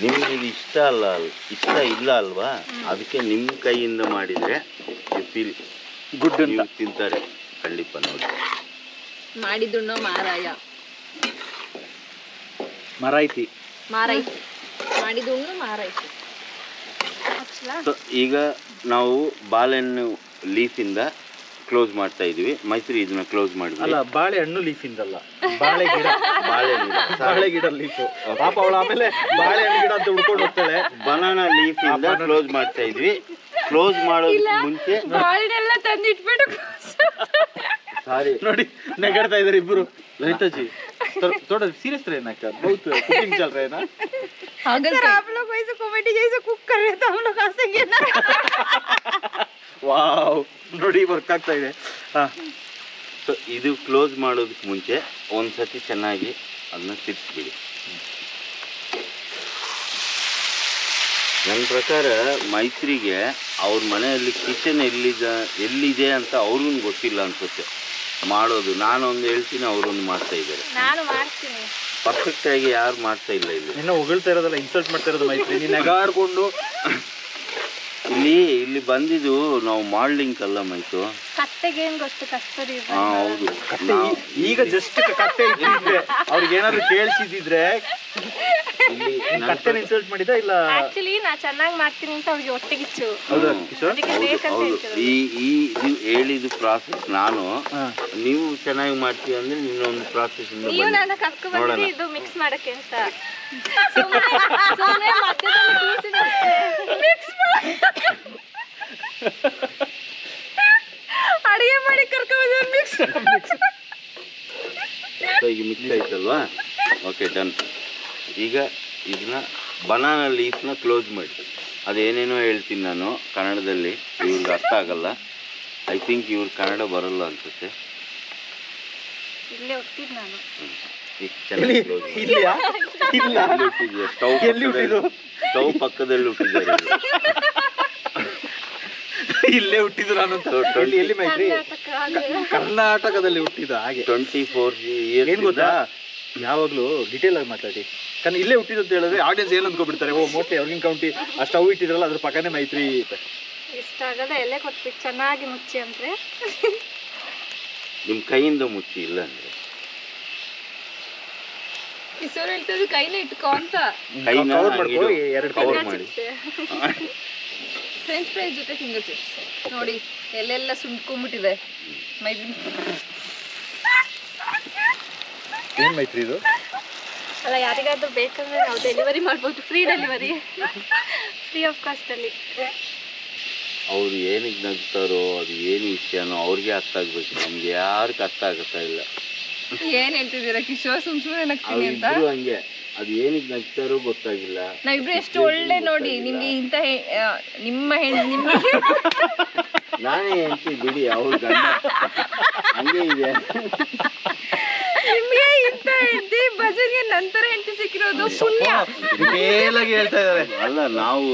ನಿಮ್ಗೆ ಇದು ಇಷ್ಟ ಇಲ್ಲ ಅಲ್ವಾ, ಅದಕ್ಕೆ ನಿಮ್ಮ ಕೈಯಿಂದ ಮಾಡಿದರೆ ಫೀಲ್ ಗುಡ್ ನೀವು ತಿಂತಾರೆ ಖಂಡಿತ ನೋಡಿ. ಮಾಡಿದುಣ್ಣೋ ಮಾರಾಯ್ತಿ ಮಾಡಿದುಣ್ಣು ಮಾರಾಯ್ತಿ. ಈಗ ನಾವು ಬಾಳೆಹಣ್ಣು ಲೀಫಿಂದ ಕ್ಲೋಸ್ ಮಾಡ್ತಾ ಇದೀವಿ. ಮೈತ್ರಿ ಇದನ್ನ ಕ್ಲೋಸ್ ಮಾಡಿದ್ವಿ. ಅಲ್ಲ, ಬಾಳೆಹಣ್ಣು ಲೀಫಿಂದಲ್ಲ, ಬಾಳೆ ಗಿಡ ಲೀಫು. ಪಾಪ ಅವಳು ಆಮೇಲೆ ಬಾಳೆಹಣ್ಣು ಗಿಡ ಅಂತ ಹುಡ್ಕೊಂಡು ಹೋಗ್ತಾಳೆ. ಬನಾನಾ ಲೀಫಿಂದ ಕ್ಲೋಸ್ ಮಾಡ್ತಾ ಇದ್ವಿ. ಕ್ಲೋಸ್ ಮಾಡೋದಕ್ಕೆ ಮುಂಚೆ ಬಾಳೆಲ್ಲ ತಂದಿಟ್ಬಿಟ್ಟು ಸಾರಿ ನೋಡಿ ನೆಗಡ್ತಾ ಇದಾರೆ ಇಬ್ರು. ಲಲಿತಾಜಿ थोड़ा सीरियस रहना कर, बहुत कुकिंग चल रहा है ना. सर आप लोग वैसे कॉमेडी जैसे कुक कर रहे तो हम लोग हंसेंगे ना. ವಾವ್, ನೋಡಿ ವರ್ಕ್ ಆಗ್ತಾ ಇದೆ. ಸೊ ಇದು ಕ್ಲೋಸ್ ಮಾಡೋದಕ್ಕೆ ಮುಂಚೆ ಒಂದ್ಸತಿ ಚೆನ್ನಾಗಿ ಅದನ್ನ ತಿರ್ಸ್ಬಿಡಿ. ನನ್ನ ಪ್ರಕಾರ ಮೈತ್ರಿಗೆ ಅವ್ರ ಮನೆಯಲ್ಲಿ ಕಿಚನ್ ಎಲ್ಲಿದೆ ಅಂತ ಅವ್ರಿಗೂ ಗೊತ್ತಿಲ್ಲ ಅನ್ಸುತ್ತೆ ಮಾಡೋದು. ನಾನೊಂದು ಹೇಳ್ತೀನಿ, ಅವರೊಂದು ಮಾಡ್ತಾ ಇದ್ದಾರೆ. ನಾನು ಮಾಡ್ತೀನಿ ಪರ್ಫೆಕ್ಟ್ ಆಗಿ ಯಾರು ಮಾಡ್ತಾ ಇಲ್ಲ ಇಲ್ಲಿ. ನಿನ್ನ ಹೊಗಳ್ತಾ ಇರೋದಲ್ಲ, ಇನ್ಸಲ್ಟ್ ಮಾಡ್ತಾ ಇರೋದು ಮೈತ್ರಿ. ನೀನು ನಗಾಡ್ಕೊಂಡು ಇಲ್ಲಿ ಬಂದಿದ್ದು ನಾವು ಮಾಡ್ಲಿಂಕ್ ಅಲ್ಲ ಮೈತು. ಕತ್ತೆಗೆ ಏನ್ ಗೊತ್ತು ಕಸ್ತೂರಿ. ಹೌದು, ಈಗ ಜಸ್ಟ್ ಕತ್ತೆ ಇಟ್ಟಿದ್ರೆ ಅವ್ರಿಗೆ ಏನಾದ್ರು ಕೇಳಿಸಿದ್ರೆ ಕತ್ತೆನ ಇನ್ಸಲ್ಟ್ ಮಾಡಿದ ಇಲ್ಲ. ಆಕ್ಚುಲಿ ನಾ ಚೆನ್ನಾಗಿ ಮಾಡ್ತೀನಿ ಅಂತ ಅವ್ರಿಗೆ ಹೊಟ್ಟೆಗಿಚ್ಚು. ಹೌದಾ ಕಿಶೋರ್? ಹೌದು, ನೀವು ಹೇಳಿದ ಪ್ರಾಸೆಸ್ ನಾನು ನೀವು ಚೆನ್ನಾಗಿ ಮಾಡ್ತೀವಿ ಅಂದ್ರೆ ಇನ್ನೊಂದು ಪ್ರಾಸೆಸ್ ನೀವು ನನ್ನ ಕರ್ಕೊಂಡು ಬಂದಿದ್ದು ಇದು ಮಿಕ್ಸ್ ಮಾಡಕ್ಕೆ ಅಂತ. ಅಡಿಗೆ ಮಾಡಿ ಕರ್ಕೊಂಡು ಮಿಕ್ಸ್. ಈಗ ಮಿಕ್ಸ್ ಆಯ್ತಲ್ವಾ? Okay, done. ಈಗ ಇದನ್ನ ಬನಾನಾ ಲೀಫ್ನ ಕ್ಲೋಸ್ ಮಾಡಿ. ಅದೇನೇನೋ ಹೇಳ್ತೀನಿ ನಾನು ಕನ್ನಡದಲ್ಲಿ, ಇವ್ರಿಗೆ ಅರ್ಥ ಆಗಲ್ಲ. ಐ ಥಿಂಕ್ ಇವ್ರು ಕನ್ನಡ ಬರಲ್ಲ ಅನ್ಸುತ್ತೆ. ಇಲ್ಲೇ ಹುಟ್ಟಿದ್ ನಾನು. ಈಗ ಚೆನ್ನಾಗಿ ಕ್ಲೋಸ್ ಸ್ಟವ್ ಪಕ್ಕದಲ್ಲಿ ಹುಟ್ಟಿದ್ದಾರೆ. ಇಲ್ಲೇ ಹುಟ್ಟಿದ್ದು ನಾನು. ಎಲ್ಲಿ ಮೈತ್ರಿ? ಕರ್ನಾಟಕದಲ್ಲಿ ಹುಟ್ಟಿದ. ಹಾಗೆ 24 years. ಏನ್ ಗೊತ್ತಾ, ಯಾವಾಗ್ಲೂ ಡಿಟೇಲ್ ಆಗಿ ಮಾತಾಡಿ. കാരണം ಇಲ್ಲೇ ಹುಟ್ಟಿದ್ದು ಅಂತ ಹೇಳಿದ್ರೆ ಆಡಿಯನ್ಸ್ ಏನು ಅಂದ್ಕೊಬಿಡ್ತಾರೆ, ಓ ಮೋಸ್ಟ್ಲಿ ಅವ್ರಿಗಿನ ಕೌಂಟಿ ಆ ಸ್ಟವ್ ಇಟ್ಟಿದ್ರಲ್ಲ ಅದ್ರ ಪಕ್ಕನೇ ಮೈತ್ರಿ. ಇಷ್ಟ ಆಗದ ಎಲೆ ಕೊಟ್ಬಿಟ್ಟು ಚೆನ್ನಾಗಿ ಮುಚ್ಚಿ ಅಂದ್ರೆ ನಿಮ್ ಕೈಯಿಂದ ಮುಚ್ಚಿ. ಇಲ್ಲ ಅಂದ್ರೆ ಕಿಶೋರ್ ಹೇಳ್ತದ್ದು ಕೈನ ಇಟ್ಕೋ ಅಂತ. ಎರಡು ಕವರ್ ಮಾಡಿ. ಫ್ರೆಂಚ್ ಫ್ರೈಸ್ ಜೊತೆ ಫಿಂಗರ್ ಚಿಪ್ಸ್ ನೋಡಿ ಎಲ್ಲೆಲ್ಲ ಸುಂಡ್ಕೊಂಡ್ಬಿಟ್ಟಿದೆ ಮೈತ್ರಿ. ಏನ್ ಮೈತ್ರಿ ಇದು? ಅಲ್ಲ, ಯಾರಿಗಾದ್ರೂ ಬೇಕಂದ್ರೆ ನಾವು ಡೆಲಿವರಿ ಮಾಡ್ಬೋದು. Free delivery, free of cost ಅಲ್ಲಿ. ಅವ್ರು ಏನಿಗೆ ನಗ್ತಾರೋ, ಅದು ಏನು ವಿಷಯನೋ ಅವ್ರಿಗೆ ಅರ್ಥ ಆಗ್ಬೇಕು. ನಮ್ಗೆ ಯಾರಿಗೆ ಅರ್ಥ ಆಗ್ತಾ ಇಲ್ಲ. ಏನ್ ಹೇಳ್ತಿದ್ದೀರಾ ಕಿಶೋರ್? ಸುಮ್ಸುಮ್ಮನೆ ನಗ್ತೀನಿ ಅಂತ. ಹಂಗೆ ಅದು ಏನಿಗೆ ನಗ್ತಾರೋ ಗೊತ್ತಾಗಿಲ್ಲ. ನಾವಿಬ್ರು ಎಷ್ಟು ಒಳ್ಳೆ ನೋಡಿ. ನಿಮ್ಗೆ ಇಂತ ನಿಮ್ಮ ನಾನೇ ಹೇಳ್ತೀನಿ ಬಿಡಿ, ಅವ್ರ ಗಂಡ ಹಂಗೆ ಇದೆ. ನಿಮ್ಗೆ ಇಂತ ಹೆಂಡತಿ ಭಜನ್ಗೆ ನಂತರ ಹೆಂಡತಿ ಸಿಕ್ಕಿರೋದು ಪುಣ್ಯ. ಹೇಳ್ತಾ ಇದಾರೆ. ಅಲ್ಲ, ನಾವು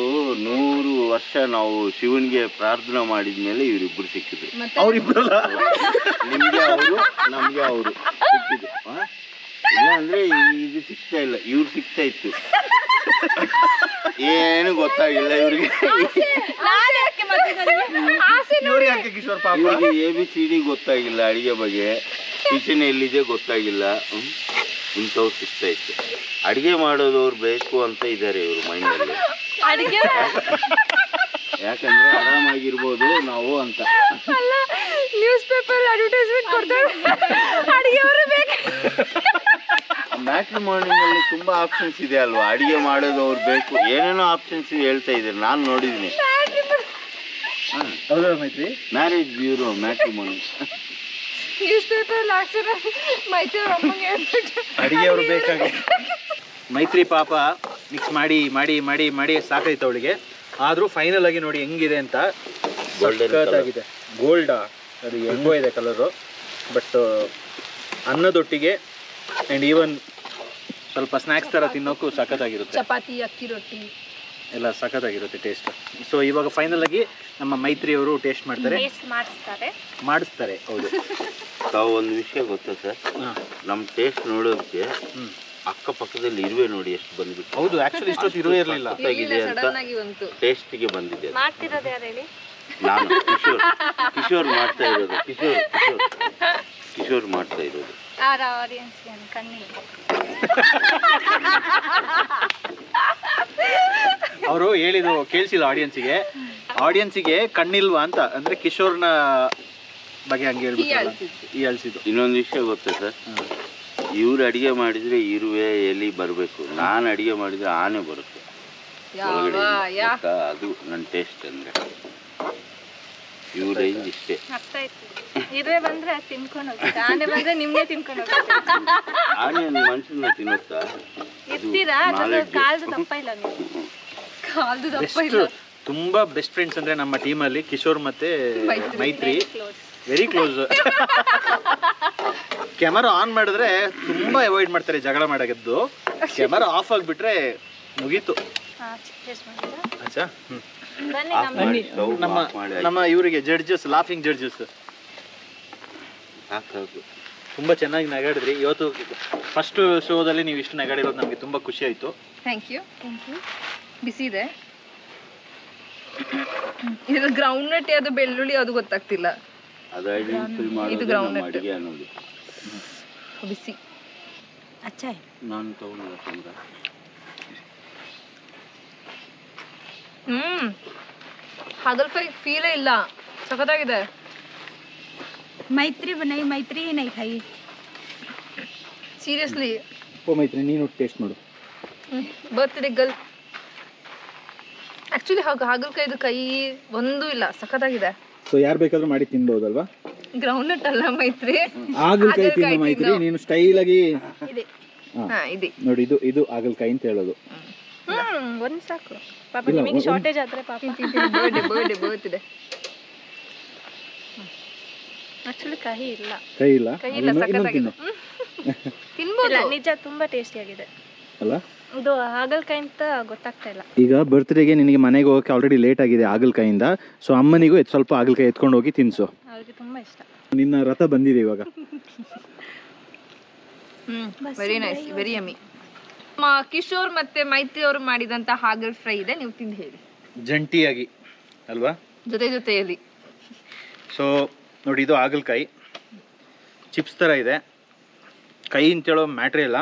100 ವರ್ಷ ನಾವು ಶಿವನ್ಗೆ ಪ್ರಾರ್ಥನಾ ಮಾಡಿದ್ಮೇಲೆ ಇವರಿಬ್ರು ಸಿಕ್ಕಿದ್ರು. ಅವ್ರಿಬ್ರಲ್ಲ, ನಿಮ್ಗೆ ಅವರು ನಮ್ಗೆ ಅವರು ಸಿಕ್ಕಿದ್ರು. ಇಲ್ಲ ಅಂದ್ರೆ ಇದು ಸಿಗ್ತಾ ಇಲ್ಲ, ಇವ್ರು ಸಿಗ್ತಾ ಇತ್ತು. ಏನು ಗೊತ್ತಾಗಿಲ್ಲ ಇವ್ರಿಗೆ. ABCD ಗೊತ್ತಾಗಿಲ್ಲ, ಅಡಿಗೆ ಬಗ್ಗೆ ಕಿಚನ್ ಎಲ್ಲಿದೆ ಗೊತ್ತಾಗಿಲ್ಲ. ಇಂಥವ್ರು ಸಿಗ್ತಾ ಇತ್ತು. ಅಡಿಗೆ ಮಾಡೋದವ್ರು ಬೇಕು ಅಂತ ಇದ್ದಾರೆ ಇವ್ರು ಮೈಂಡಲ್ಲಿ. ಯಾಕಂದ್ರೆ ಆರಾಮಾಗಿರ್ಬೋದು ನಾವು ಅಂತ. ನ್ಯೂಸ್ ಪೇಪರ್ ಅಡ್ವರ್ಟೈಸ್ಮೆಂಟ್ ಕೊಡ್ತಾರೆ, ಅಡಿಗೆಯವರು ಬೇಕು. ಮ್ಯಾಟ್ರಿಮೋನಿಯಲ್ಲಿ ಅಲ್ಲಿ ತುಂಬಾ ಆಪ್ಷನ್ಸ್ ಇದೆ ಅಲ್ವಾ, ಅಡಿಗೆ ಮಾಡೋದವ್ರು ಬೇಕು, ಏನೇನೋ ಆಪ್ಷನ್ಸ್ ಹೇಳ್ತಾ ಇದ್ದಾರೆ. ನಾನು ನೋಡಿದ್ದೀನಿ. Maitri marriage bureau matrimony newspaper ಹಾಕ್ಸಿರ ಮೈತ್ರಿ ಅಮ್ಮಂಗೆ ಅಡಿಗೆಯವರು ಬೇಕಾಗಿ. ಮೈತ್ರಿ ಪಾಪ ಮಿಕ್ಸ್ ಮಾಡಿ ಮಾಡಿ ಮಾಡಿ ಮಾಡಿ ಸಾಕಾಯ್ತು ಅವಳಿಗೆ. ಆದರೂ ಫೈನಲ್ ಆಗಿ ನೋಡಿ ಹೆಂಗಿದೆ ಅಂತ. ಸಖತ್ತಾಗಿದೆ. ಗೋಲ್ಡಾ ಅದು ಹೆಂಗೋ ಇದೆ ಕಲರು. ಬಟ್ ಅನ್ನದೊಟ್ಟಿಗೆ ಆ್ಯಂಡ್ ಈವನ್ ಸ್ವಲ್ಪ ಸ್ನ್ಯಾಕ್ಸ್ ಥರ ತಿನ್ನೋಕ್ಕೂ ಸಖತ್ತಾಗಿರುತ್ತೆ. ಚಪಾತಿ, ಅಕ್ಕಿ ರೊಟ್ಟಿ ಎಲ್ಲ ಸಖತ್ತಾಗಿರುತ್ತೆ ಟೇಸ್ಟ್. ಸೊ ಇವಾಗ ಫೈನಲ್ ಆಗಿ ನಮ್ಮ ಮೈತ್ರಿಯವರು ಟೇಸ್ಟ್ ಮಾಡಿಸ್ತಾರೆ. ಹೌದು. ತಾವು ಒಂದು ವಿಷಯ ಗೊತ್ತಾ ಸರ್, ನಮ್ಮ ಟೇಸ್ಟ್ ನೋಡೋದಕ್ಕೆ ಅಕ್ಕಪಕ್ಕದಲ್ಲಿ ಇರುವೆ ನೋಡಿ ಎಷ್ಟು ಬಂದಿದೆ. ಹೌದು, ಆಕ್ಚುಲಿ ಇಷ್ಟೊತ್ತು ಇರುವೆ ಇರಲಿಲ್ಲ. ಸಡನ್ ಆಗಿ ಬಂತು. ಟೇಸ್ಟಿಗೆ ಬಂದಿದೆ. ಮಾಡ್ತಿರೋದು ಯಾರು ಹೇಳಿ? ನಾನು ಕಿಶೋರ್ ಮಾಡ್ತಾ ಇರೋದು. ಕಿಶೋರ್ ಮಾಡ್ತಾ ಇರೋದು. ಆಡಿಯನ್ಸ್ಗೆ ಕಣ್ಣಿಲ್ಲ. ಅವರು ಹೇಳಿದ್ದು ಕೇಳಿಸಿಲ್ಲ ಆಡಿಯನ್ಸಿಗೆ ಕಣ್ಣಿಲ್ವಾ ಅಂತ. ಅಂದ್ರೆ ಕಿಶೋರ್ನ ಬಗ್ಗೆ ಹಂಗೆ ಹೇಳ್ಬಿಟ್ಟು ಈ ಅಳಿಸಿದ್ದು. ಇನ್ನೊಂದು ವಿಷಯ ಗೊತ್ತಾ ಸರ್, ಇವ್ರು ಅಡಿಗೆ ಮಾಡಿದ್ರೆ ಇರುವೆ ಎಲಿ ಬರಬೇಕು, ನಾನು ಅಡಿಗೆ ಮಾಡಿದ್ರೆ ಆನೆ ಬರುತ್ತೆ ಒಳಗಡೆ. ಅದು ನನ್ನ ಟೇಸ್ಟ್ ಅಂದ್ರೆ ಇವ್ರ ರೇಂಜ್ ಇಷ್ಟೇ. ಇರುವೆ ಬಂದ್ರೆ ತಿನ್ಕೊಂಡು ಹೋಗುತ್ತೆ, ಆನೆ ಬಂದ್ರೆ ನಿಮ್ಗೆ ತಿನ್ಕೊಂಡು ಹೋಗುತ್ತೆ. ಆನೆ ಮನುಷ್ಯನ ತಿನ್ನುತ್ತಾ ಇರ್ತೀರಾ? ಕಾಲ್ದು ದಪ್ಪ ಇಲ್ಲ ನೀವು. ಕಾಲ್ದು ದಪ್ಪ ಇಲ್ಲ. ತುಂಬಾ ಬೆಸ್ಟ್ ಫ್ರೆಂಡ್ಸ್ ಅಂದ್ರೆ ನಮ್ಮ ಟೀಮಲ್ಲಿ ಕಿಶೋರ್ ಮತ್ತೆ ಮೈತ್ರಿ ವೆರಿ ಕ್ಲೋಸ್. ಕ್ಯಾಮರಾ ಆನ್ ಮಾಡಿದ್ರೆ ತುಂಬಾ ಅವಾಯ್ಡ್ ಮಾಡ್ತಾರೆ ಜಗಳ ಮಾಡೋದು. ಕ್ಯಾಮರಾ ಆಫ್ ಆಗಿಬಿಟ್ರೆ ಮುಗೀತು. ಅಚ್ಚಾ, ನಮ್ಮ ಇವರಿಗೆ ಜಡ್ಜಸ್, ಲಾಫಿಂಗ್ ಜಡ್ಜಸ್ ತುಂಬಾ ಚೆನ್ನಾಗಿ ನಗಾಡಿದ್ರಿ ಇವತ್ತು. ಫಸ್ಟ್ ಶೋದಲ್ಲಿ ನೀವು ಇಷ್ಟು ನಗಾಡಿರೋದು ನಮಗೆ ತುಂಬಾ ಖುಷಿ ಆಯ್ತು. Thank you. ಬಿಸಿ ಇದೆ. ಇದು ಗ್ರೌಂಡ್ ನಟ್ ಯಾವುದು ಬೆಳ್ಳುಳ್ಳಿ ಅದು ಗೊತ್ತಾಗ್ತಿಲ್ಲ. ಇದು ಗ್ರೌಂಡ್ ನಟ್ ಬಿಸಿ. ಅಚ್ಚಾ ನಾನು ತಗೊಂಡ ಹಾಗಲ್ಕಾಯಿ ಫೀಲೇ ಇಲ್ಲ, ಸಖತ್ತಾಗಿದೆ. ಮೈತ್ರಿ ಮೈತ್ರಿ ನೈ ಖಾಯಿ ಸೀರಿಯಸ್ಲಿ. ಓ ಮೈತ್ರಿ, ನೀನು ಟೇಸ್ಟ್ ಮಾಡು. Birthday girl. ಆಕ್ಚುಲಿ ಹಾಗಲ್ಕಾಯಿದು ಕೈ ಒಂದೂ ಇಲ್ಲ, ಸಖತ್ತಾಗಿದೆ. ಸೊ ಯಾರು ಬೇಕಾದ್ರೂ ಮಾಡಿ ತಿನ್ಬಹುದಲ್ವಾ? ಗ್ರೌಂಡ್ ನಟ್ ಅಲ್ಲ ಮೈತ್ರಿ, ಹಾಗಲ್ಕಾಯಿ ತಿನ್ನೋ ಮೈತ್ರಿ. ನೀನು ಸ್ಟೈಲ್ ಆಗಿ ಇದೆ. ಇದೆ ನೋಡಿ, ಇದು ಹಾಗಲ್ಕಾಯಿ ಅಂತ ಹೇಳೋದು. ಒಂದು ಸಾಕು ಪಾಪ, ನಿಮಗೆ ಶಾರ್ಟೇಜ್ ಆದ್ರೆ ಪಾಪ. ಬರ್ತಿದೆ. ಆಕ್ಚುಲಿ ಕಹಿ ಇಲ್ಲ, ಕೈ ಇಲ್ಲ, ಸಖತ್ತಾಗಿದೆ. ತಿನ್ಬೋದು, ನಿಜ ತುಂಬಾ ಟೇಸ್ಟಿ ಆಗಿದೆ ಅಲ್ಲ? ಇದು ಹಾಗಲ್ಕಾಯಿ ಅಂತ ಗೊತ್ತಾಗ್ತಾ ಇಲ್ಲ. ಈಗ ಬರ್ತ್ಡೇಗೆ ನಿನಗೆ ಮನೆಗೆ ಹೋಗಕ್ಕೆ ಆಲ್ರೆಡಿ ಲೇಟ್ ಆಗಿದೆ ಹಾಗಲ್ಕಾಯಿಂದ. ಸೊ ಅಮ್ಮನಿಗೂ ಸ್ವಲ್ಪ ಹಾಗಲ್ಕಾಯಿ ಎತ್ಕೊಂಡು ಹೋಗಿ ತಿನ್ಸು. ಅವ್ರಿಗೆ ತುಂಬಾ ಇಷ್ಟ. ನಿನ್ನ ರಥ ಬಂದಿದೆ ಇವಾಗ. Very nice, very yummy. Kishore ಮತ್ತೆ ಮೈತ್ರಿ ಅವರು ಮಾಡಿದಂತ ಹಾಗಲ್ ಫ್ರೈ ಇದೆ, ನೀವು ತಿಂದು ಹೇಳಿ. ಜಂಟಿಯಾಗಿ ಅಲ್ವಾ, ಜೊತೆಯಲ್ಲಿ. ಸೊ ನೋಡಿ, ಇದು ಹಾಗಲ್ಕಾಯಿ ಚಿಪ್ಸ್ ಥರ ಇದೆ. ಕೈ ಅಂತೇಳೋ ಮ್ಯಾಟ್ರೇ ಇಲ್ಲ.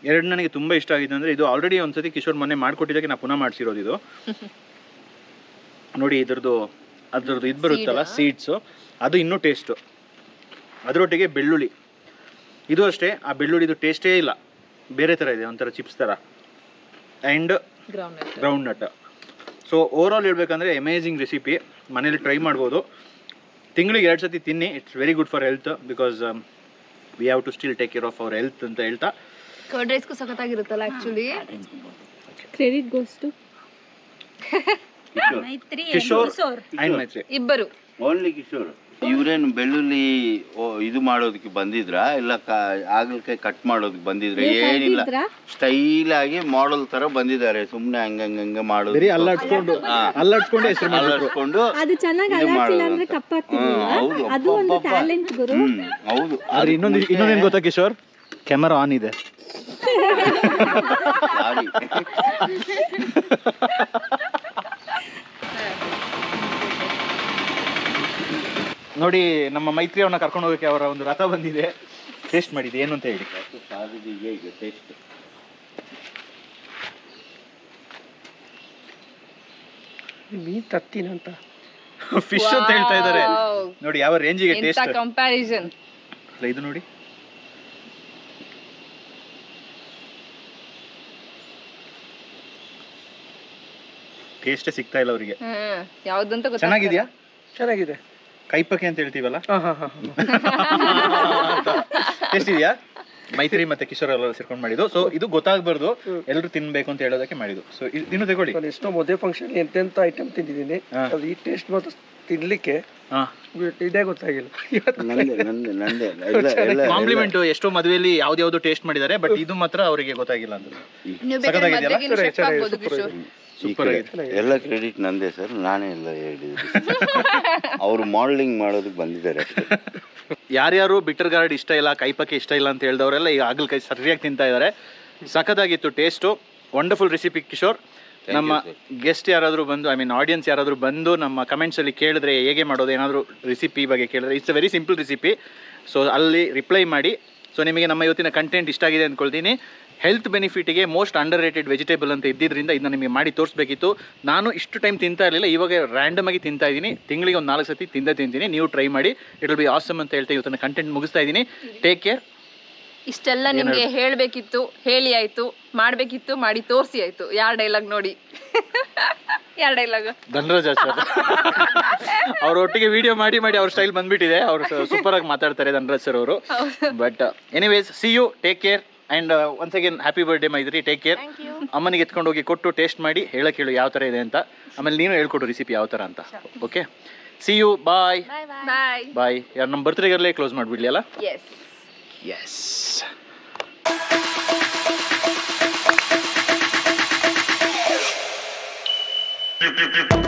ಎರಡು ನನಗೆ ತುಂಬ ಇಷ್ಟ ಆಗಿದೆ ಅಂದರೆ, ಇದು ಆಲ್ರೆಡಿ ಒಂದ್ಸತಿ ಕಿಶೋರ್ ಮೊನ್ನೆ ಮಾಡಿಕೊಟ್ಟಿದ್ದಕ್ಕೆ ನಾನು ಪುನಃ ಮಾಡಿಸಿರೋದು ಇದು. ನೋಡಿ ಅದ್ರದ್ದು ಇದು ಬರುತ್ತಲ್ಲ ಸೀಡ್ಸು, ಅದು ಇನ್ನೂ ಟೇಸ್ಟು. ಅದರೊಟ್ಟಿಗೆ ಬೆಳ್ಳುಳ್ಳಿ, ಇದು ಅಷ್ಟೇ. ಆ ಬೆಳ್ಳುಳ್ಳಿದು ಟೇಸ್ಟೇ ಇಲ್ಲ, ಬೇರೆ ಥರ ಇದೆ, ಒಂಥರ ಚಿಪ್ಸ್ ಥರ. And groundnut. So overall ಹೇಳ್ಬೇಕಂದ್ರೆ ಅಮೇಝಿಂಗ್ ರೆಸಿಪಿ. ಮನೇಲಿ ಟ್ರೈ ಮಾಡ್ಬೋದು. ತಿಂಗಳಿಗೆ 2 ಸತಿ ತಿನ್ನಿ. It's very good for health, because we have to still take care of our health ಅಂತ ಹೇಳ್ತಾ. ಕರ್ಡ್ ರೈಸ್ಗೂ ಸಖತ್ತಾಗಿರುತ್ತಲ್ಲ actually. Credit goes to Kishore and Maitri ಇಬ್ಬರು. ಓನ್ಲಿ ಕಿಶೋರ್. ಇವ್ರೇನು ಬೆಳ್ಳುಳ್ಳಿ ಇದು ಮಾಡೋದಕ್ಕೆ ಬಂದಿದ್ರ ಇಲ್ಲ ಹಾಗಲ್ಕಾಯಿ ಕಟ್ ಮಾಡೋದಕ್ಕೆ ಬಂದಿದ್ರ? ಏನಿಲ್ಲ, ಸ್ಟೈಲ್ ಆಗಿ ಮಾಡೆಲ್ ತರ ಬಂದಿದ್ದಾರೆ. ಸುಮ್ನೆ ಹಂಗ ಮಾಡೋದು, ಅಲ್ಲಾಡ್ಸ್ಕೊಂಡು ಅದು ಚೆನ್ನಾಗಿ ಅಲ್ಲಾಡ್ಸಿಲ್ಲ ಅಂದ್ರೆ ಕಪ್ಪಾಗ್ತಿದೆ. ಅದು ಒಂದು ಟ್ಯಾಲೆಂಟ್ ಗುರು. ಹೌದು. ಆದ್ರೆ ಇನ್ನೊಂದೇನು ಗೊತ್ತಾ ಕಿಶೋರ್, ಕ್ಯಾಮರಾ ಆನ್ ಇದೆ. ನೋಡಿ, ನಮ್ಮ ಮೈತ್ರಿ ಅವ್ರನ್ನ ಕರ್ಕೊಂಡು ಹೋಗಕ್ಕೆ ಅವರ ಒಂದು ರಥ ಬಂದಿದೆ. ಟೇಸ್ಟ್ ಮಾಡಿದೆ ಏನು ಅಂತ ಹೇಳಿ. ಟೇಸ್ಟ್ ಮೀನ್ ತತ್ತಿನಂತ ಫಿಶ್ ಅಂತ ಹೇಳ್ತಾ ಇದ್ದಾರೆ ನೋಡಿ, ಯಾವ ರೇಂಜಿಗೆ ಟೇಸ್ಟ್ ಕಂಪ್ಯಾರಿಸನ್. ಇದು ನೋಡಿ, ಟೇಸ್ಟೇ ಸಿಗ್ತಾ ಇಲ್ಲ ಅವರಿಗೆ. ಯಾವ್ದಂತ ಗೊತ್ತಾಗ್ತಿಲ್ಲ. ಚೆನ್ನಾಗಿದ್ಯಾ? ಚೆನ್ನಾಗಿದೆ. ಕೈಪಕ್ಕೆ ಅಂತ ಹೇಳ್ತೀವಲ್ಲ, ಟೇಸ್ಟ್ ಇದೆಯಾ? ಮೈತ್ರಿ ಮತ್ತೆ ಕಿಶೋರ್ ಎಲ್ಲ ಸೇರ್ಕೊಂಡು ಮಾಡಿದ್ದು. ಸೊ ಇದು ಗೊತ್ತಾಗಬಾರ್ದು, ಎಲ್ಲರೂ ತಿನ್ಬೇಕು ಅಂತ ಹೇಳೋದಕ್ಕೆ ಮಾಡಿದ್ದು. ಸೊ ಇನ್ನು ತಗೊಳ್ಳಿ. ನಾನು ಎಷ್ಟೋ ಮದುವೆ ಫಂಕ್ಷನ್ ಎಂತೆಂತ ಐಟಮ್ ತಿಂದಿದ್ದೀನಿ, ಅದು ಈ ಟೇಸ್ಟ್ ಮಾತ್ರ ತಿನ್ಲಿಕ್ಕೆ ಇದೇ ಗೊತ್ತಾಗಿಲ್ಲ. ಕಾಂಪ್ಲಿಮೆಂಟ್. ಎಷ್ಟೋ ಮದುವೆಯಲ್ಲಿ ಯಾವ್ದು ಟೇಸ್ಟ್ ಮಾಡಿದ್ದಾರೆ, ಬಟ್ ಇದು ಮಾತ್ರ ಅವರಿಗೆ ಗೊತ್ತಾಗಿಲ್ಲ ಅಂತ. ಸೂಪರ್ ಆಗಿದೆ. ಎಲ್ಲ ಕ್ರೆಡಿಟ್ ನಂದೇ ಸರ್, ನಾನೇ ಎಲ್ಲ ಹೇಳಿದ್ರು. ಅವರು ಮಾಡಲಿಂಗ್ ಮಾಡೋದಕ್ಕೆ ಬಂದಿದ್ದಾರೆ ಅಷ್ಟೇ. ಯಾರ್ಯಾರು ಬಿಟರ್ ಗಾರ್ಡ್ ಇಷ್ಟ ಇಲ್ಲ, ಕೈಪಕ್ಕೆ ಇಷ್ಟ ಇಲ್ಲ ಅಂತ ಹೇಳಿದವರೆಲ್ಲ ಈಗ ಹಾಗಲಕಾಯಿ ಸರಿಯಾಗಿ ತಿಂತಾ ಇದ್ದಾರೆ. ಸಖತ್ತಾಗಿತ್ತು ಟೇಸ್ಟು. Wonderful recipe Kishore. ನಮ್ಮ ಗೆಸ್ಟ್ ಯಾರಾದರೂ ಬಂದು, ಐ ಮೀನ್ ಆಡಿಯನ್ಸ್ ಯಾರಾದರೂ ಬಂದು ನಮ್ಮ ಕಮೆಂಟ್ಸಲ್ಲಿ ಕೇಳಿದ್ರೆ ಹೇಗೆ ಮಾಡೋದು, ಏನಾದರೂ ರೆಸಿಪಿ ಬಗ್ಗೆ ಕೇಳಿದ್ರೆ, it's a very simple recipe. So ಅಲ್ಲಿ ರಿಪ್ಲೈ ಮಾಡಿ. ಸೊ ನಿಮಗೆ ನಮ್ಮ ಇವತ್ತಿನ ಕಂಟೆಂಟ್ ಇಷ್ಟ ಆಗಿದೆ ಅಂದ್ಕೊಳ್ತೀನಿ. ಹೆಲ್ತ್ ಬೆನಿಫಿಟಿಗೆ ಮೋಸ್ಟ್ ಅಂಡರ್ ರೇಟೆಡ್ ವೆಜಿಟೇಬಲ್ ಅಂತ ಇದ್ದಿದ್ದರಿಂದ ಇದನ್ನ ನಿಮಗೆ ಮಾಡಿ ತೋರಿಸ್ಬೇಕಿತ್ತು. ನಾನು ಇಷ್ಟು ಟೈಮ್ ತಿಂತಾ ಇರಲಿಲ್ಲ, ಇವಾಗ ರ್ಯಾಂಡಮ್ ಆಗಿ ತಿಂತಾ ಇದ್ದೀನಿ. ತಿಂಗಳಿಗೆ ಒಂದು 4 ಸತಿ ತಿಂತೀನಿ. ನೀವು ಟ್ರೈ ಮಾಡಿ, ಇಟ್ ವಿಲ್ ಬಿ ಆಸಮ್ ಅಂತ ಹೇಳ್ತಾ ಇವತ್ತಿನ ಕಂಟೆಂಟ್ ಮುಗಿಸ್ತಾ ಇದ್ದೀನಿ. Take care. ಇಷ್ಟೆಲ್ಲ ನಿಮಗೆ ಹೇಳಬೇಕಿತ್ತು, ಹೇಳಿ ಆಯ್ತು. ಮಾಡಬೇಕಿತ್ತು, ಮಾಡಿ ತೋರಿಸಿ ಆಯ್ತು. ಯಾರ ಡೈಲಾಗ್ ನೋಡಿ? ಯಾರ ಡೈಲಾಗ್? ಧನರಾಜ್ ಸರ್. ಅವ್ರ ಒಟ್ಟಿಗೆ ವಿಡಿಯೋ ಮಾಡಿ ಅವ್ರ ಸ್ಟೈಲ್ ಬಂದ್ಬಿಟ್ಟಿದೆ. ಅವರು ಸೂಪರ್ ಆಗಿ ಮಾತಾಡ್ತಾರೆ ಧನರಾಜ್ ಸರ್ ಅವರು. But anyways, see you, take care and once again happy birthday Maitri. Take care. ಅಮ್ಮನಿಗೆ ಎತ್ಕೊಂಡು ಹೋಗಿ ಕೊಟ್ಟು ಟೇಸ್ಟ್ ಮಾಡಿ ಹೇಳು ಯಾವ ಥರ ಇದೆ ಅಂತ. ಆಮೇಲೆ ನೀನು ಹೇಳ್ಕೊಡು ರೆಸಿಪಿ ಯಾವ ಥರ ಅಂತ. Okay, see you, bye bye bye. ಯಾರು ನಮ್ಮ ಬರ್ತ್ಡೇಗಲ್ಲೇ ಕ್ಲೋಸ್ ಮಾಡಿಬಿಡ್ಲಿ ಅಲ್ಲ? Yes yes. Bittergourd.